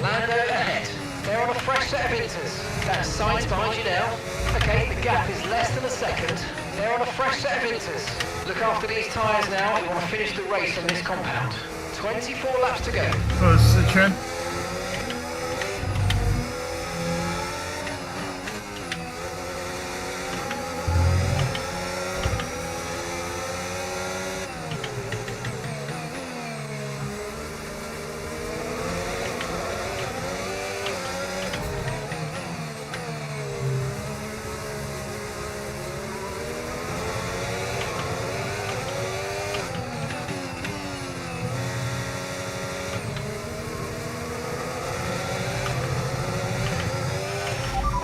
Lando ahead. They're on a fresh set of inters. That sign's behind you now. Okay, the gap is less than a second. They're on a fresh set of inters. Look after these tyres now. You want to finish the race on this compound. 24 laps to go. 24圈。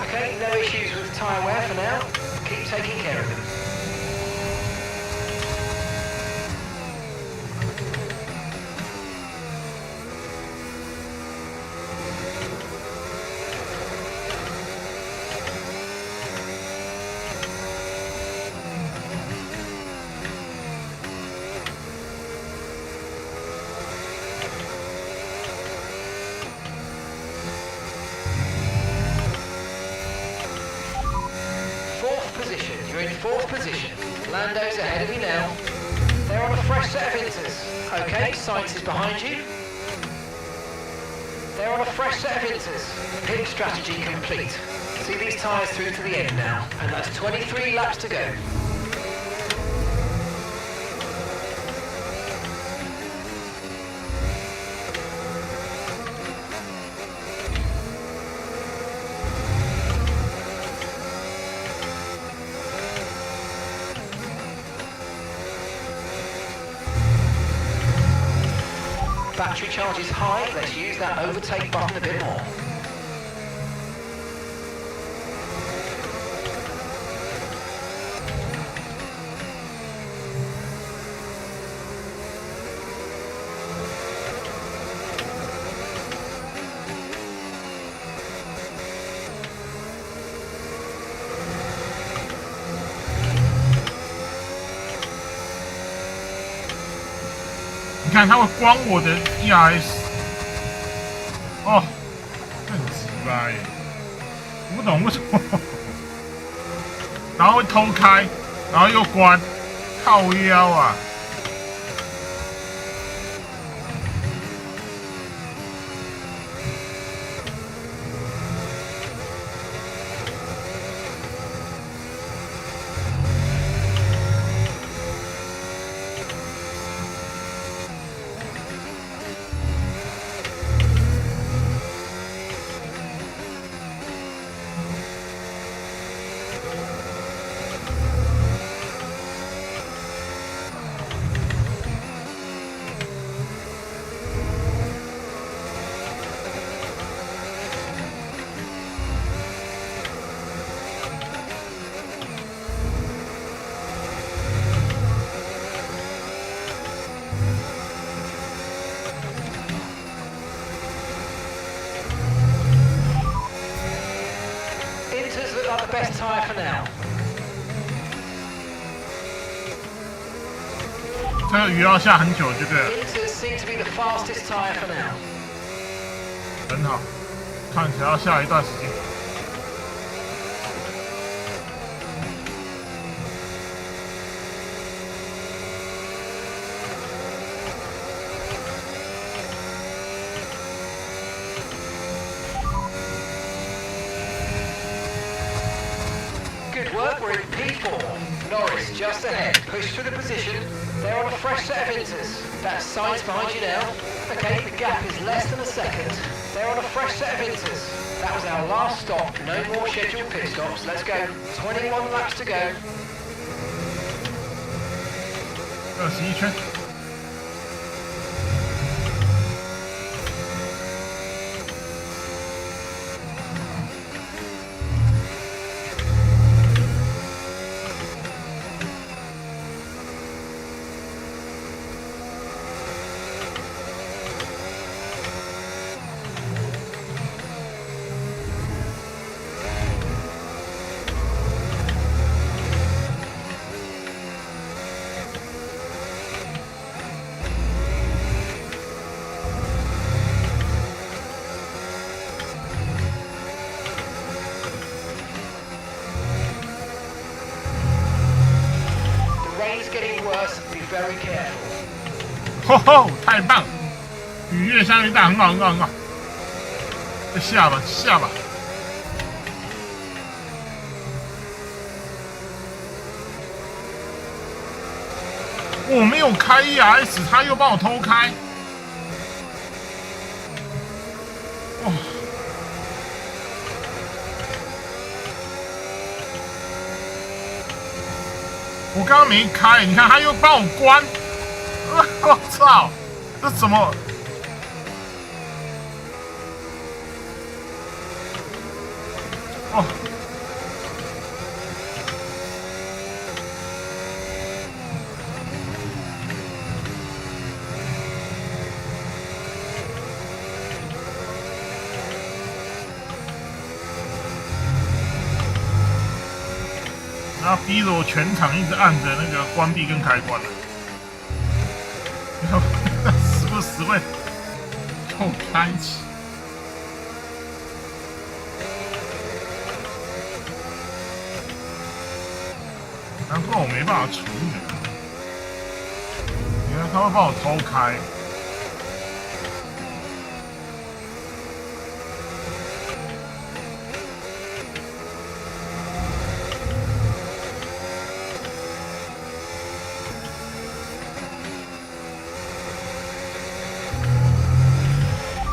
Okay, no issues with tyre wear for now. Keep taking care of them. Position. You're in fourth position. Lando's ahead of you now. They're on a fresh set of inters. Okay, Science is behind you. They're on a fresh set of inters. Pit strategy complete. See these tyres through to the end now. And that's 23 laps to go. Battery charge is high, let's use that overtake button a bit more.你看，它会关我的 ERS， 哦，很奇怪耶，我不懂为什么，然后会偷开，然后又关，靠腰啊！ best tyre for now. 这个雨要下很久，就对了。 Inters seem to be the fastest tyre for now. 很好，看起来要下一段时间。Good work, we're in P4. Norris just ahead. Push through the position. They're on a fresh set of inters. That's Sainz behind you now. Okay, the gap is less than a second. They're on a fresh set of inters. That was our last stop. No more scheduled pit stops. Let's go. 21 laps to go. 21圈。Getting worse, be very careful. 吼吼，太棒！雨越下越大，很好，很好，很好。再下吧，下吧。我没有开 ERS， 他又帮我偷开。哇！我刚刚没开，你看他又帮我关，我操，这怎么？哦，然后逼着我全场一直按着那个关闭跟开关了，然后时不时会又开启。难怪我没办法处理，你看他会帮我偷开。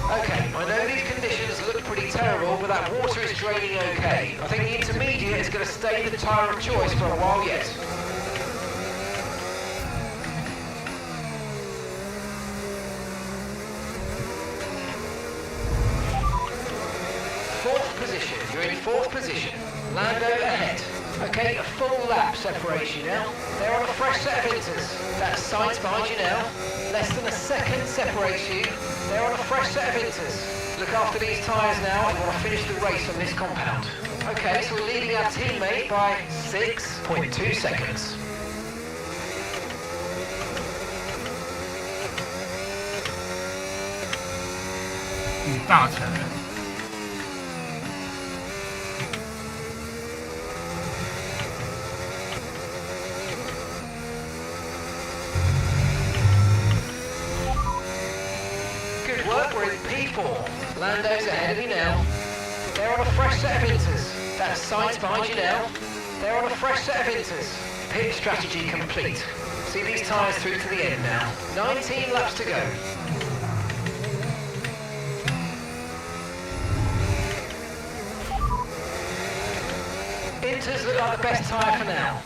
Okay, I know these conditions look pretty terrible, but that water is draining okay. I think the intermediate is going to stay the tyre of choice for a while yet. Fourth position, you're in fourth position. Lando ahead. Okay, a full lap separates you now. They're on a fresh set of inters. That's Sainz behind you now. Less than a second separates you. They're on a fresh set of inters. Look after these tyres now and want to finish the race on this compound. Okay, so we're leading our teammate by 6.2 seconds. Dacia, né? Good work, we're in P4. Lando's ahead of you now. They're on a fresh set of inters. That's Sainz behind you now. They're on a fresh set of inters. Pit strategy complete. See these tyres through to the end now. 19 laps to go. Inters look like the best tyre for now.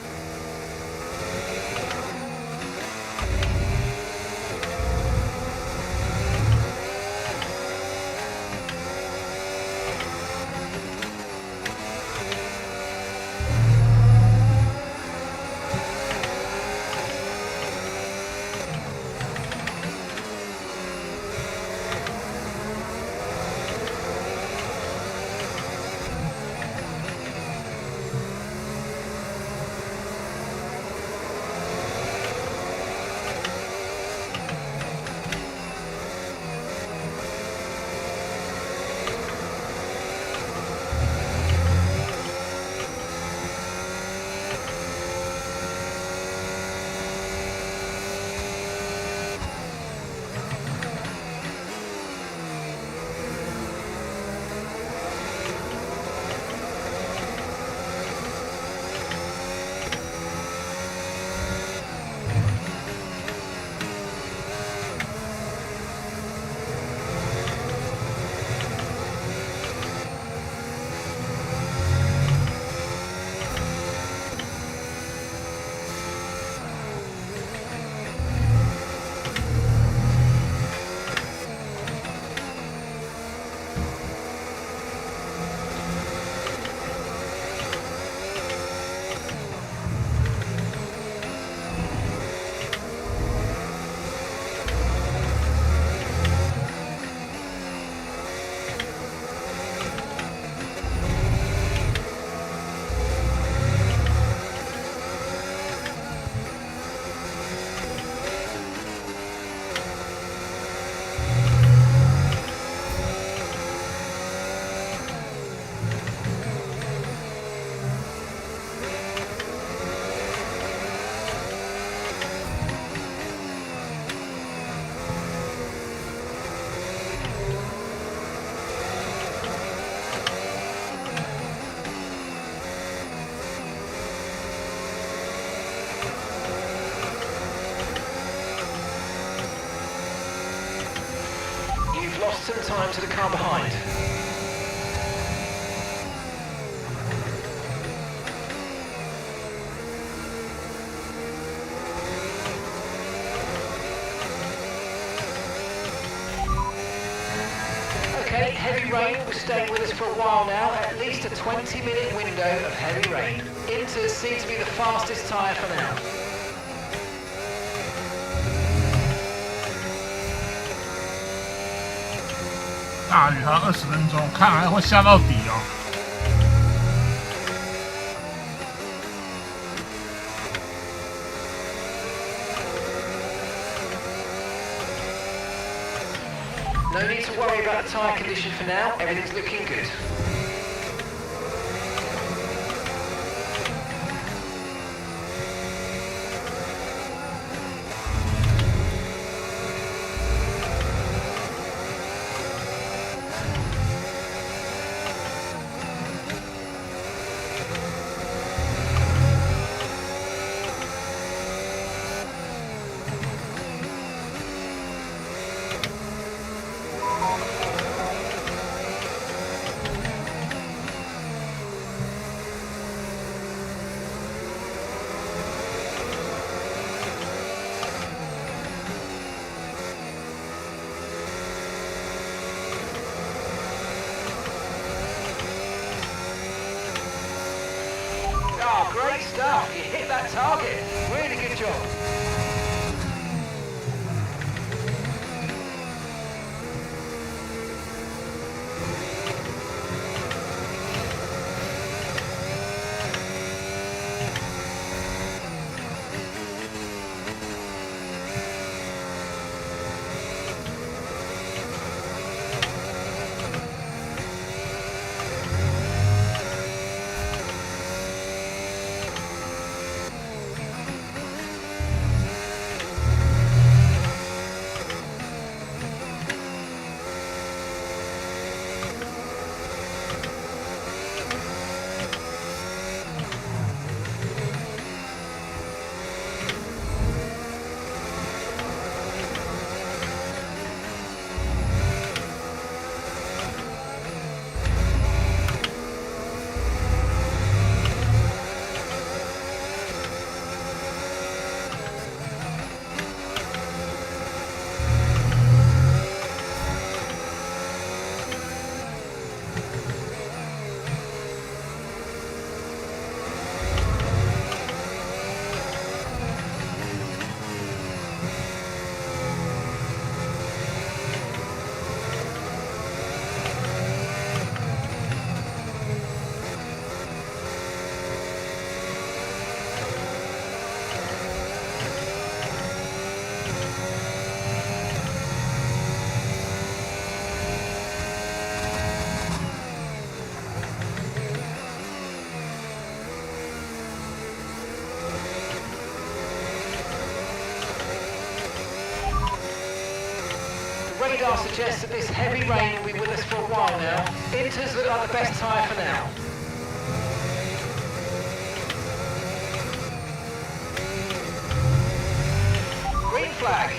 You've lost some time to the car behind. Okay, heavy rain will stay with us for a while now, at least a 20-minute window of heavy rain. Inters seem to be the fastest tyre for now. 大雨还要20分钟，看来会下到底哦。No need to worry about the tyre condition for now, everything's looking good. Oh, great stuff. You hit that target. Really good job. Radar suggests that this heavy rain will be with us for a while now. Inters look like the best tyre for now. Green flag.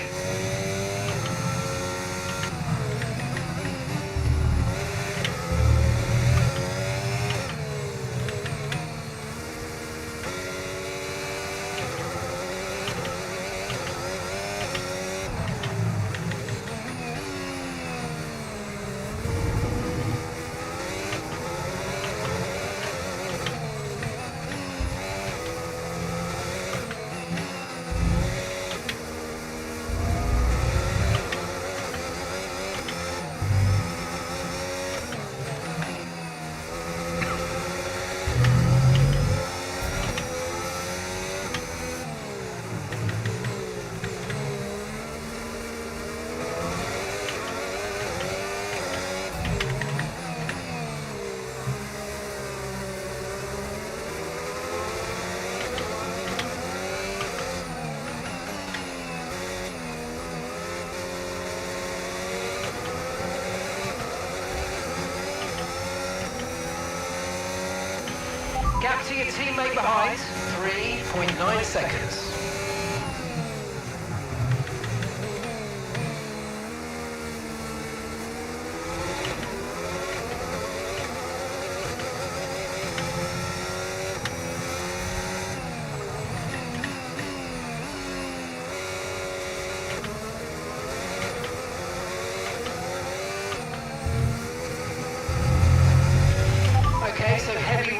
Gap to your teammate behind, 3.9 seconds.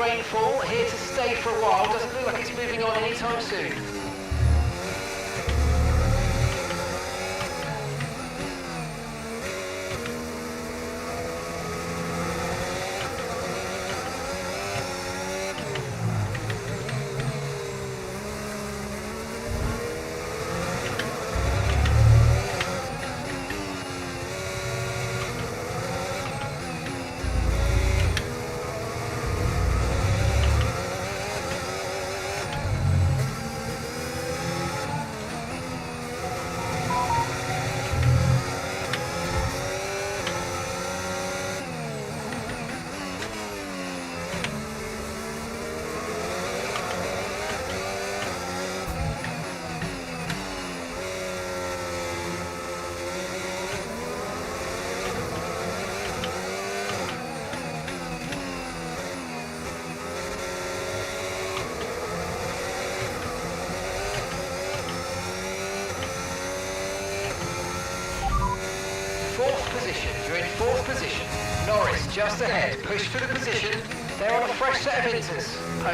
rainfall, here to stay for a while. Doesn't look like it's moving on anytime soon. You're in fourth position. Norris just ahead. Push for the position. They're on a fresh set of inters.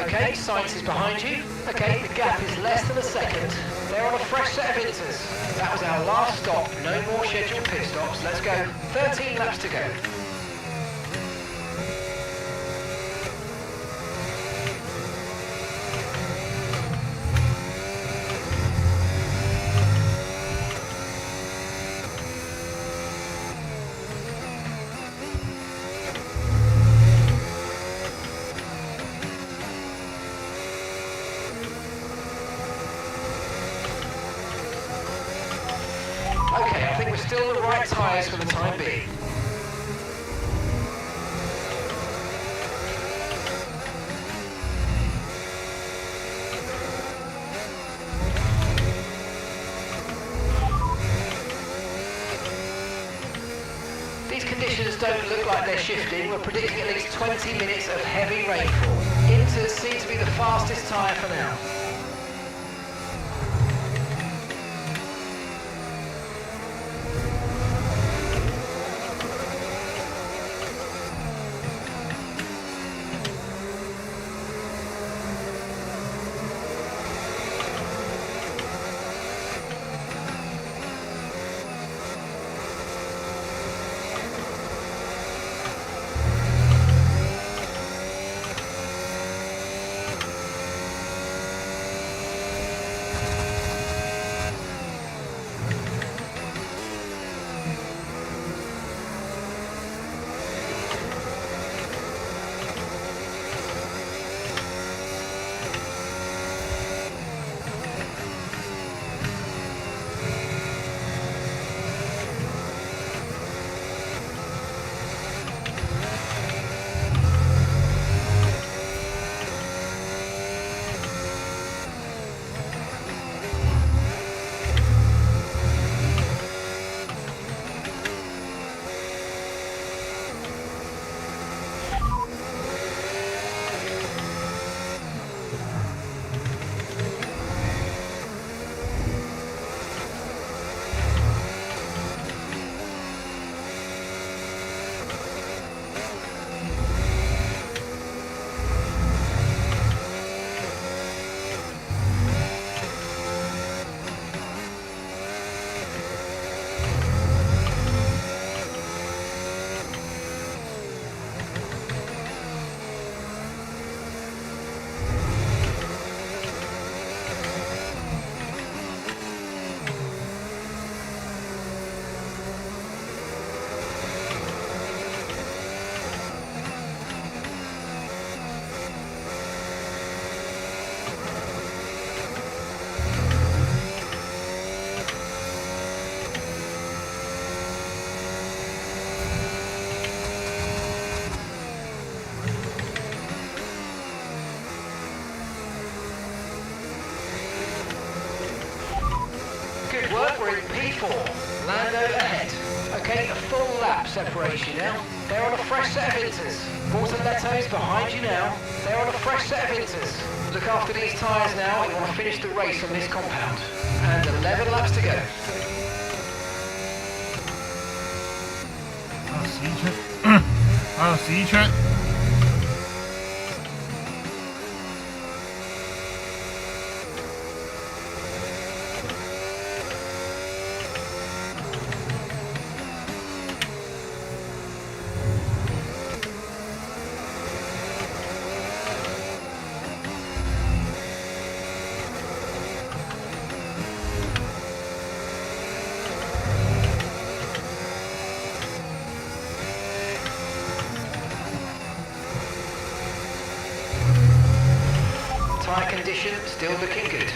Okay, Sainz is behind you. Okay, the gap is less than a second. They're on a fresh set of inters. That was our last stop. No more scheduled pit stops. Let's go. 13 laps to go. Okay, I think we're still the right tyres for the time being. These conditions don't look like they're shifting. We're predicting at least 20 minutes of heavy rainfall. Inters seem to be the fastest tyre for now. Good work, we're in P4. Lando ahead. Okay, a full lap separation now. They're on a fresh set of inters. Bortoletto's behind you now. They're on a fresh set of inters. Look after these tyres now. You want to finish the race on this compound. And 11 laps to go. 还有11圈，还有11圈。tyre condition still looking good.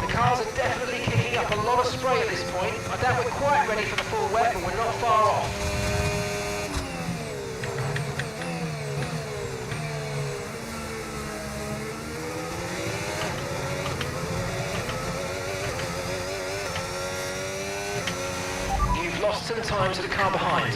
Cars are definitely kicking up a lot of spray at this point. I doubt we're quite ready for the full wet, but we're not far off. You've lost some time to the car behind.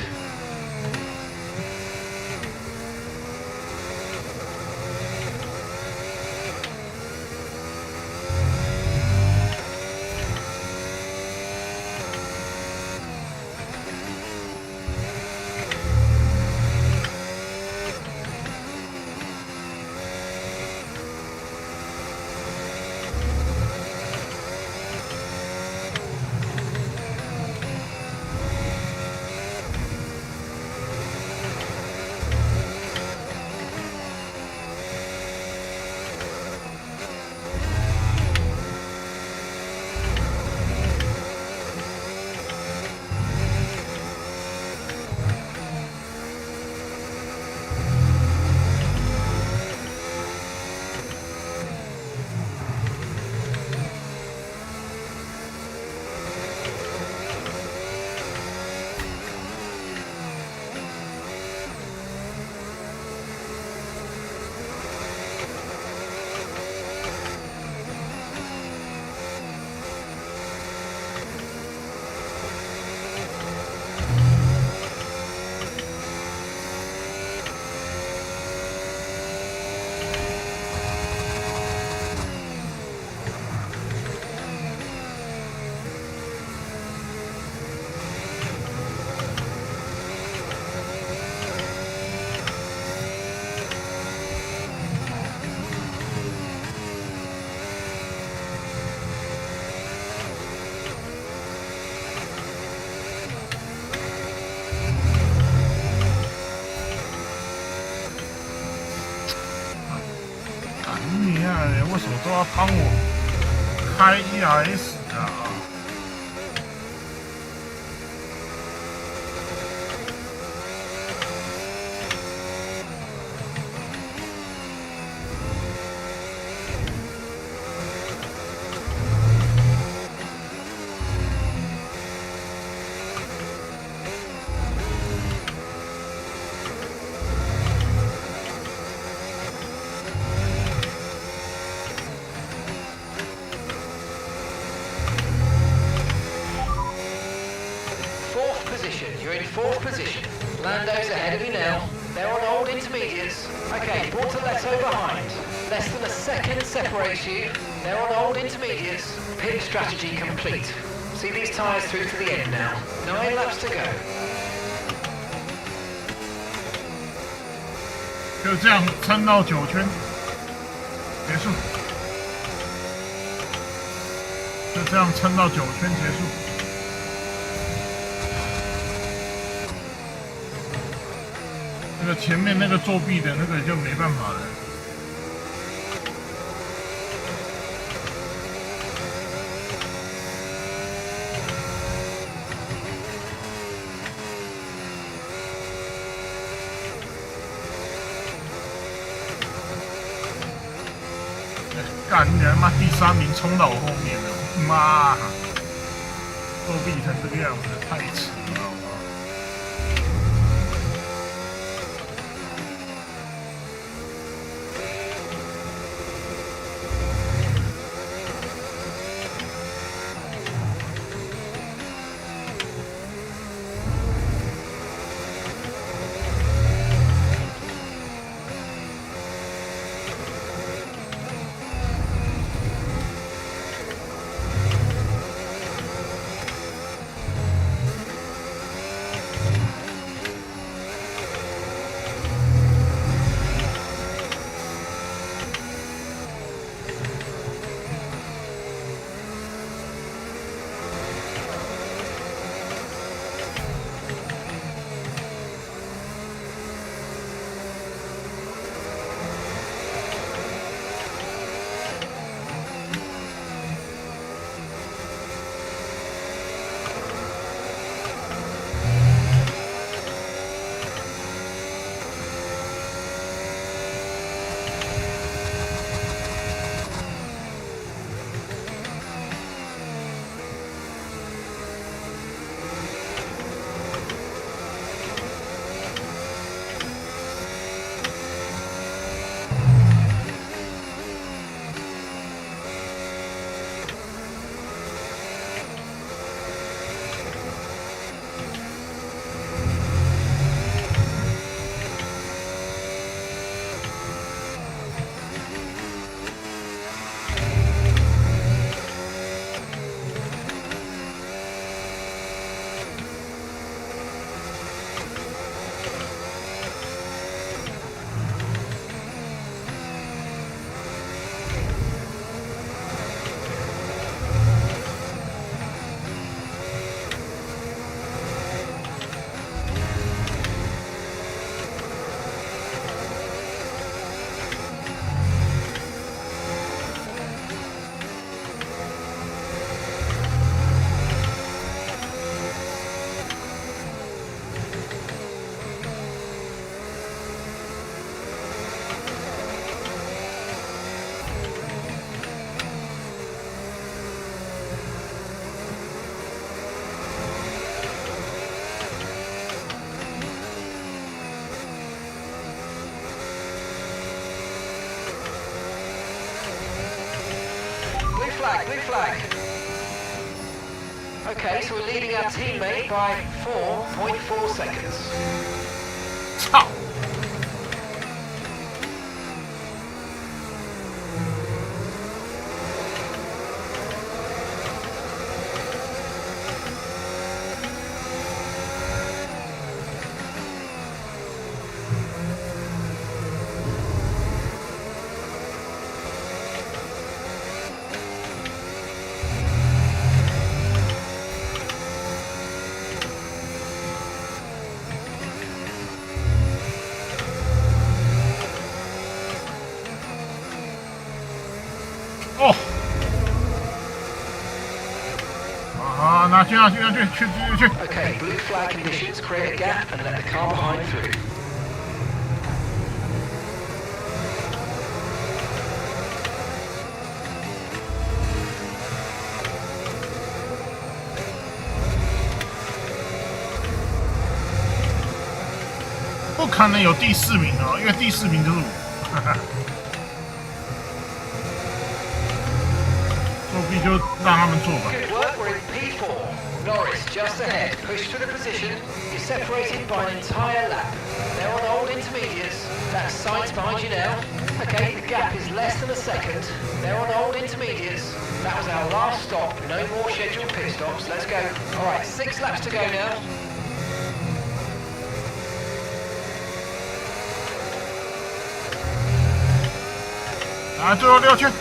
为什么都要帮我开 ERS 啊？You're in fourth position. Lando's ahead of you now. They're on old intermediates. Okay, Bortoletto behind. Less than a second separates you. They're on old intermediates. Pit strategy complete. See these tyres through to the end now. 9 laps to go. 就这样撑到9圈结束，就这样撑到9圈结束。那个前面那个作弊的那个就没办法了。干你他妈第3名冲到我后面了，妈！作弊成这个样子，太扯了。flag, blue flag. Okay, so we're leading our teammate by 4.4 seconds. 操！哦，啊，拿去，去！ Okay, blue flag conditions create a gap and let the car behind through. 不可能有第4名哦，因为第4名就是我。作弊就让他们做吧。 Good work, we're in P4. Norris just ahead. Push to the position. You're separated by an entire lap. They're on old intermediates. That sign's behind you now. Okay, the gap is less than a second. They're on old intermediates. That was our last stop. No more scheduled pit stops. Let's go. All right, 6 laps to go now. Ah, 最后6圈。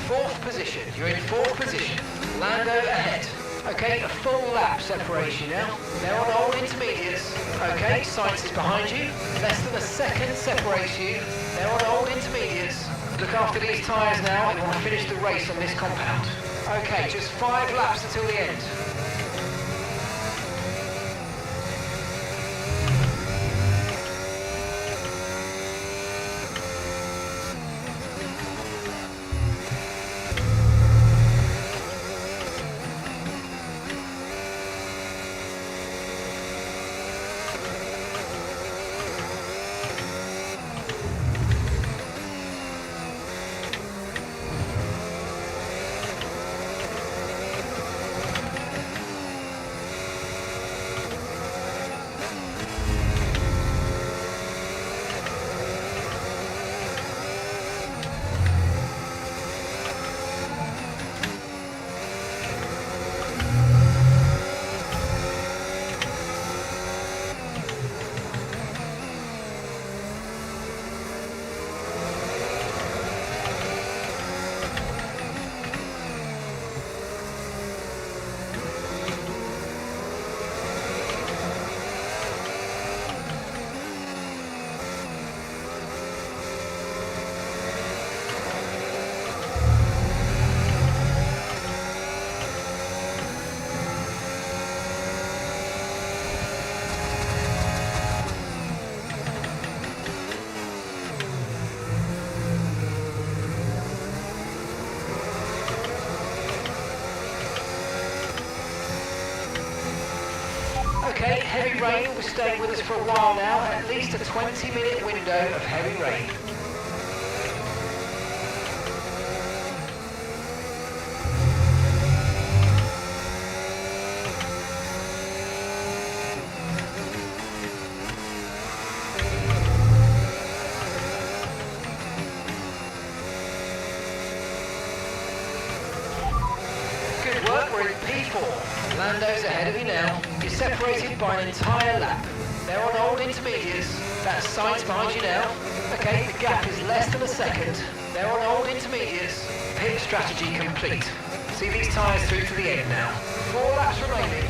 Fourth position. You're in 4th position. Lando ahead. Okay, a full lap separation now. They're on old intermediates. Okay, Science is behind you. Less than a second separates you. They're on old intermediates. Look after these tyres now and want to finish the race on this compound. Okay, just 5 laps until the end. Okay, heavy rain will be staying with us for a while now, at least a 20-minute window of heavy rain. Good work, we're in P4. Lando's ahead of you now. You're separated by an entire lap. They're on old intermediates. That sign's behind you now. Okay, the gap is less than a second. They're on old intermediates. Pit strategy complete. See these tyres through to the end now. 4 laps remaining.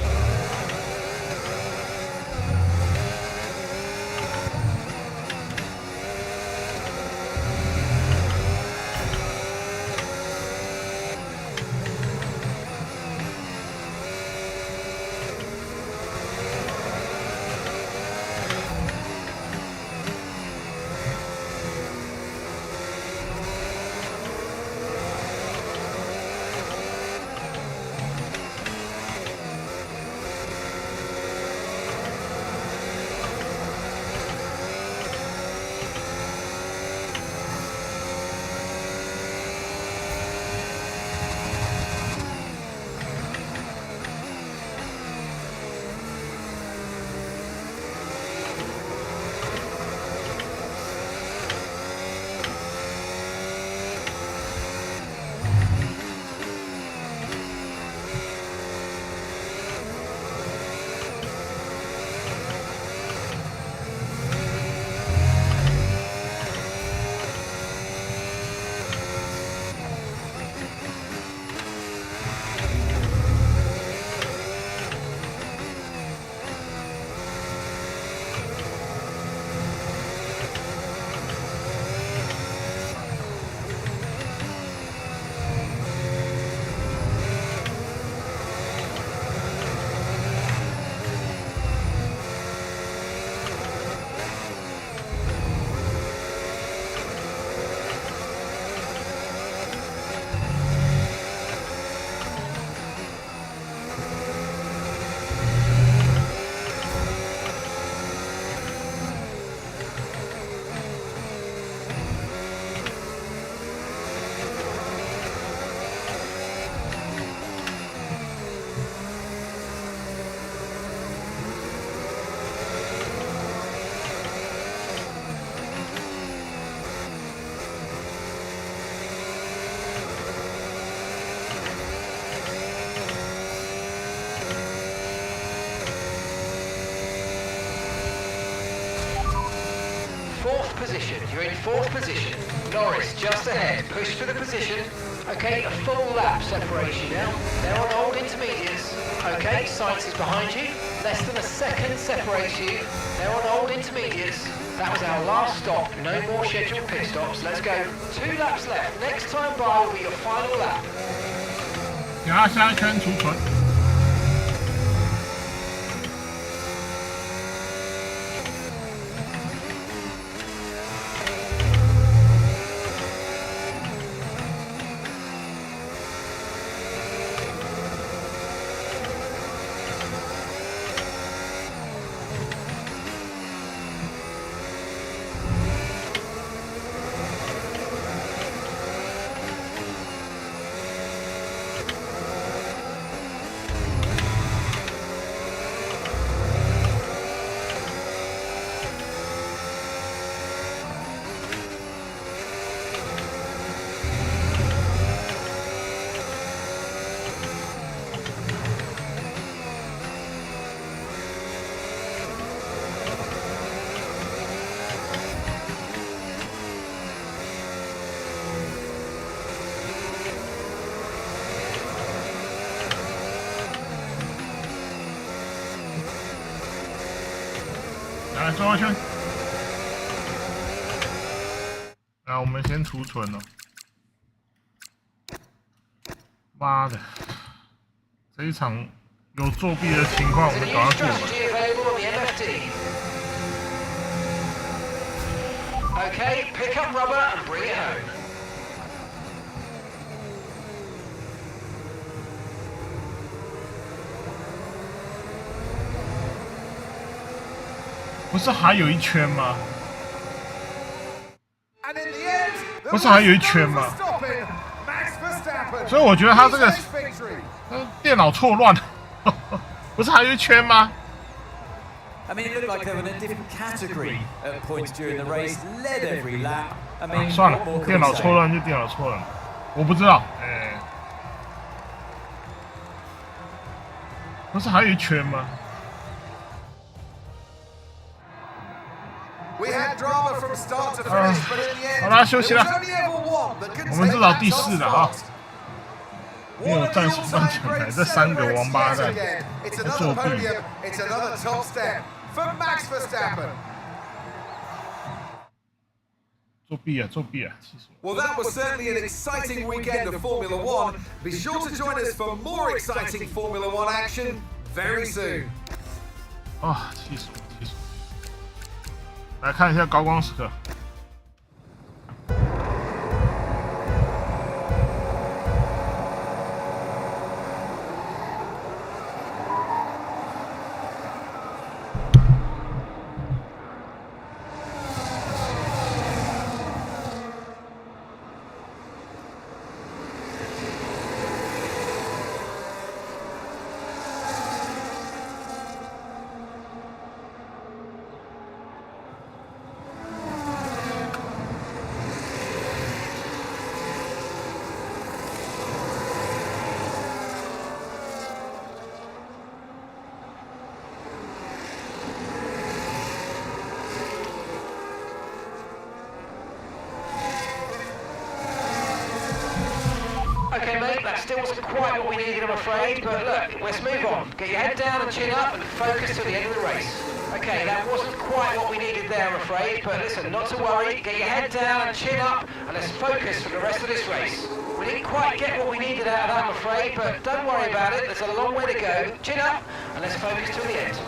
fourth position. You're in fourth position. Norris just ahead. Push for the position. Okay, a full lap separates you now. They're on old intermediates. Okay, Sainz is behind you. Less than a second separates you. They're on old intermediates. That was our last stop. No more scheduled pit stops. Let's go. 2 laps left. Next time by will be your final lap. 给他下一圈储存。来，最后一圈。来，我们先储存了。妈的，这一场有作弊的情况，我们赶快过吧。Okay, pick up rubber and bring it home. 不是还有一圈吗？不是还有一圈吗？所以我觉得他这个电脑错乱了，不是还有一圈吗？ I mean, it looked like they were in a different category at points during the race, led every lap. I mean, 算了，电脑错乱就电脑错乱，我不知道。不是还有一圈吗？ 好啦，休息了。我们至少第4了啊，没有站上奖台，这3个王八蛋在作弊。作弊啊！气死我！ Well, that was certainly an exciting weekend of Formula One. Be sure to join us for more exciting Formula One action very soon. 啊，气死我！ 来看一下高光时刻。Okay, mate, that still wasn't quite what we needed, I'm afraid, but look, let's move on. Get your head down and chin up and focus till the end of the race. Okay, that wasn't quite what we needed there, I'm afraid, but listen, not to worry. Get your head down and chin up, and let's focus for the rest of this race. We didn't quite get what we needed out of that, I'm afraid, but don't worry about it. There's a long way to go. Chin up, and let's focus till the end.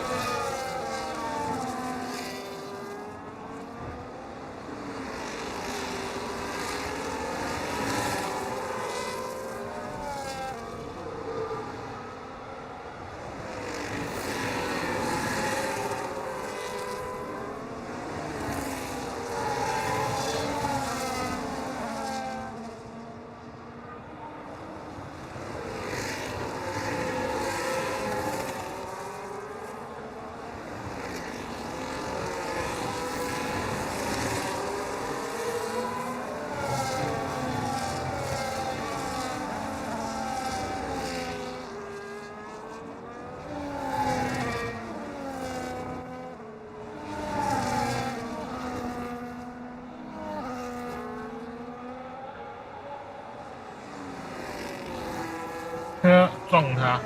车撞它。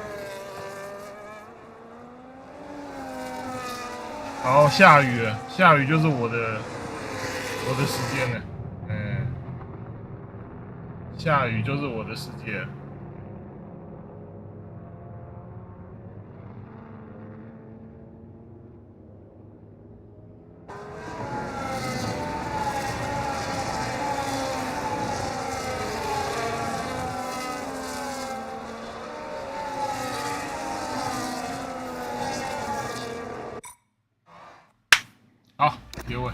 然后下雨了，下雨就是我的时间了，下雨就是我的世界了。好，结尾。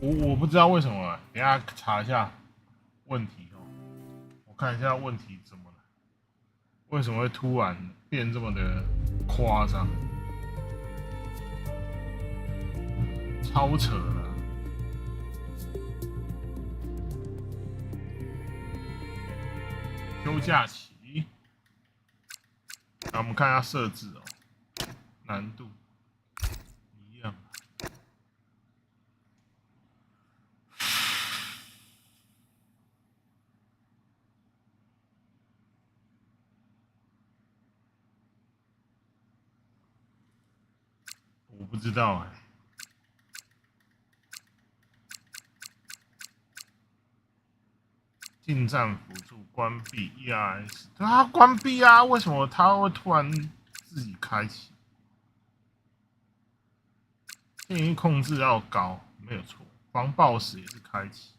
我不知道为什么，等一下查一下问题哦。我看一下问题怎么了，为什么会突然变这么的夸张，超扯了。休假期，那我们看一下设置哦，难度一样。我不知道哎。近战辅助关闭 ERS， 它关闭啊？为什么它会突然自己开启？建议控制要高，没有错。防爆时也是开启。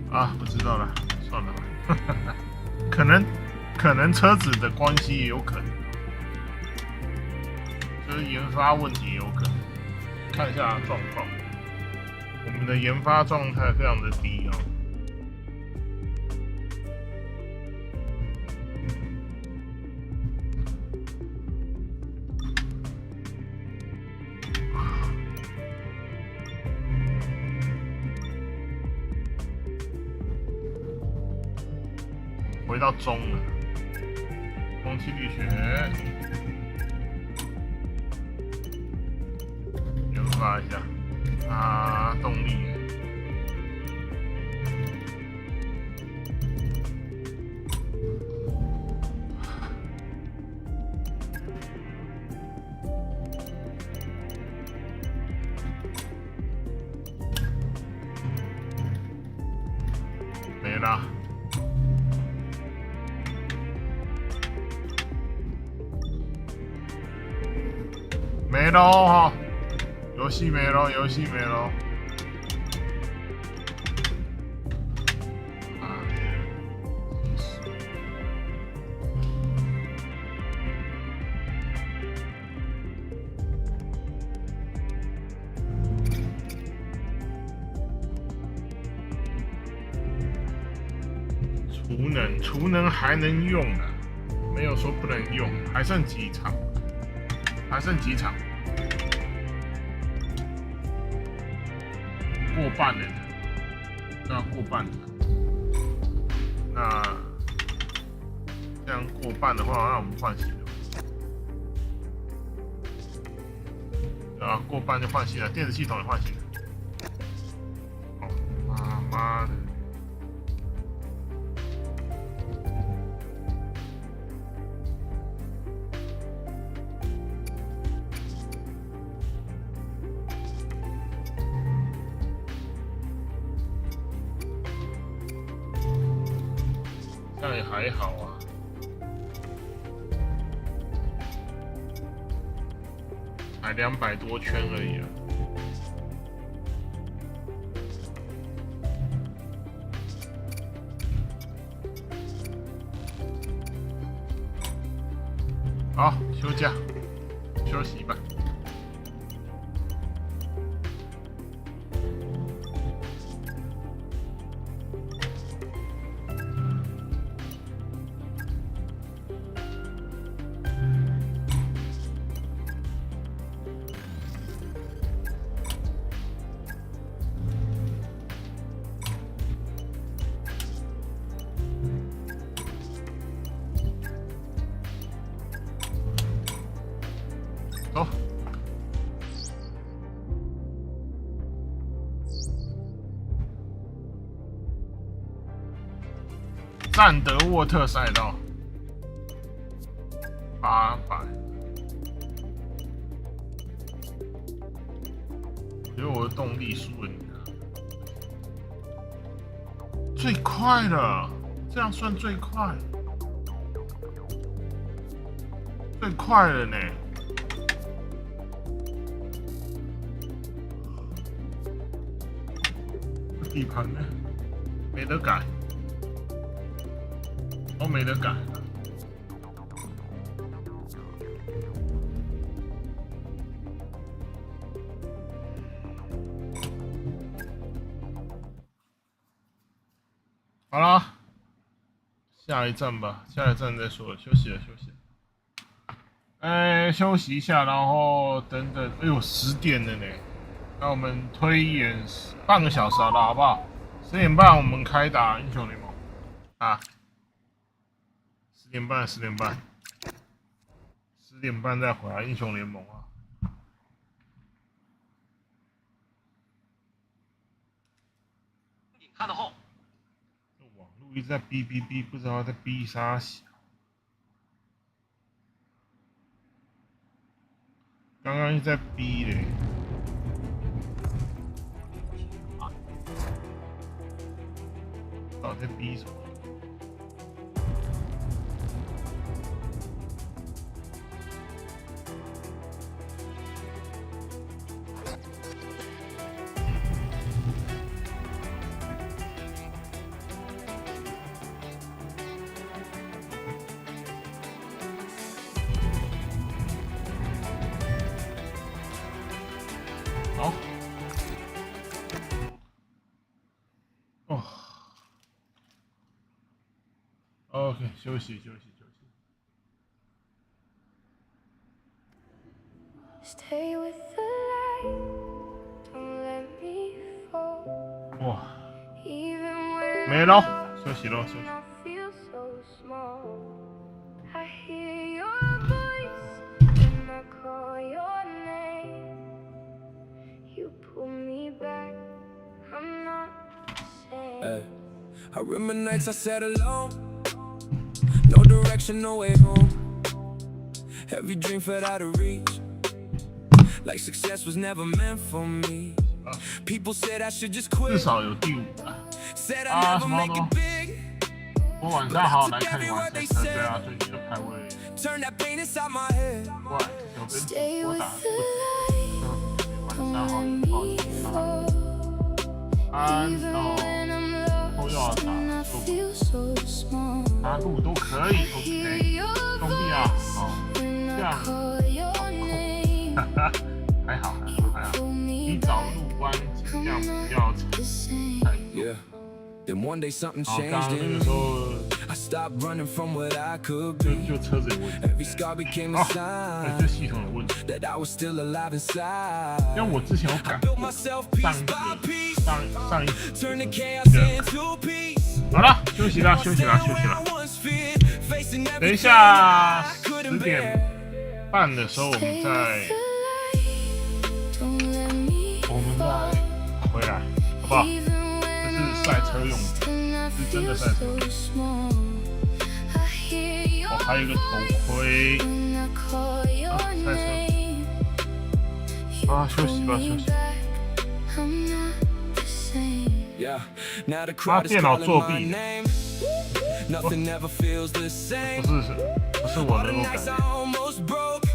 啊，不知道了，算了吧。可能车子的关系也有可能，就是研发问题也有可能。看一下状况，我们的研发状态非常的低哦。回到中了，空气力学，研发一下啊，动力。没了。没喽哈，游戏没喽，游戏没喽。储能还能用的，没有说不能用，还剩几场？还剩几场？过半了，要过半了。那这样过半的话，那我们换新的。啊，过半就换新了，电子系统也换新了。哦，妈妈的！这样也还好啊，才200多圈而已啊。好，休假，休息吧。走。赞德沃特赛道800，我觉得我的动力输了你啊！最快了，这样算最快，最快了呢！底盘呢？没得改。都没得改。好啦，下一站吧，下一站再说了，休息了，休息了。休息一下，然后等等。哎呦，10点了呢，那我们推演半个小时好了，好不好？10点半我们开打英雄联盟啊。10点半，10点半，10点半再回来英雄联盟啊！看到后，网络一直在哔哔哔，不知道在哔啥小。刚刚一直在哔嘞，到底在哔什么？好，哦 ，OK， 休息休息休息。Stay with the light, don't let me fall. 哇， Even when 没了，休息了，休息。 I feel so small, I hear your voice when I call your name. You pull me back, I'm not the same. Hey, I remember nights I sat alone, no direction, no way home. Every dream felt out of reach, like success was never meant for me. People said I should just 至 quit, 少有第5了。 said 啊， I 什 never 么 make 呢 it big. 我晚上好来看你玩赛车，对啊，最近的排位， Turn that pain inside my head. 哇，这跟 Stay 我 with 打 the light, 晚 don't 上好 let 不好 me 意思啊， fall. 按 Even 照 when I'm 都要 lost 打 and I 就 feel so small. 打路都可以 Hear ，OK， your 兄弟啊， voice 好， when 这 I 样 call your name. 哈哈，还好还好还好， Pull 你 me 找 back, 路弯尽量 I'm 不要 not the same. 太 Yeah. Then one day something 好，刚 changed 刚那 in 个时 me. 候 I stopped running from what I could 就 be. 车子有问 Every 题， scar became 啊 a，就 sign 系统有问题， that I was still alive 因 inside. 为我之前有改 Built 过 myself 上 piece 一 by 个 piece. 上一 Turn the 集 chaos 的， into peace. 好了，休息啦，休息啦，休息啦。等一下10点半的时候，我们 Stay 再 with the light, don't let me 我们 fall. 再回来，好不好？ Even 这 when 是赛车用的， and I 是真的 feel 赛车。 so small, I hear 哦， your 还有一个头盔 when I call your 赛车 name. 啊，休息吧，休 Me 息。 back, I'm not the same. Yeah, now the 他 crowd is 电脑 calling 作 my 弊， name. Nothing ever feels the 不 same. 是我 All 能 the 够改 nights 变 I。almost broke.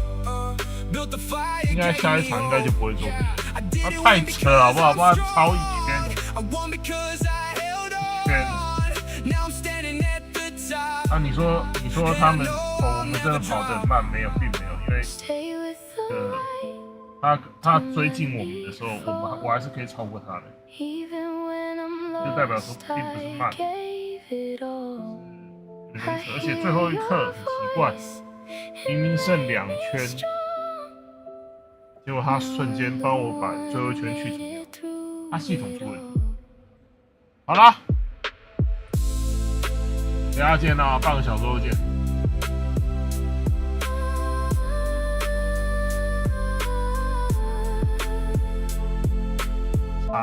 Built the fire. 应该 gave 下一 me 场应该就 hope. 不会作弊， I 他 did it 太 when 扯了，好不好？ because 不然 I'm 超一 strong. 圈。 I won because I held 圈 on. Now I'm standing at the top. 啊，你说他们我们真的跑得很慢？没有，并没有，因为 Stay with the light, 他追近我们的时候，我还是可以超过他的。 even when I'm 就代表说 lost, 并不是 I 慢， gave it all. 而且最后一刻很奇怪，明明剩2圈，结果他瞬间帮我把最后一圈去除掉，他系统出问题。好啦，等下见啦，半个小时后见。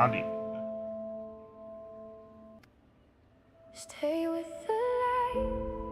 哪里。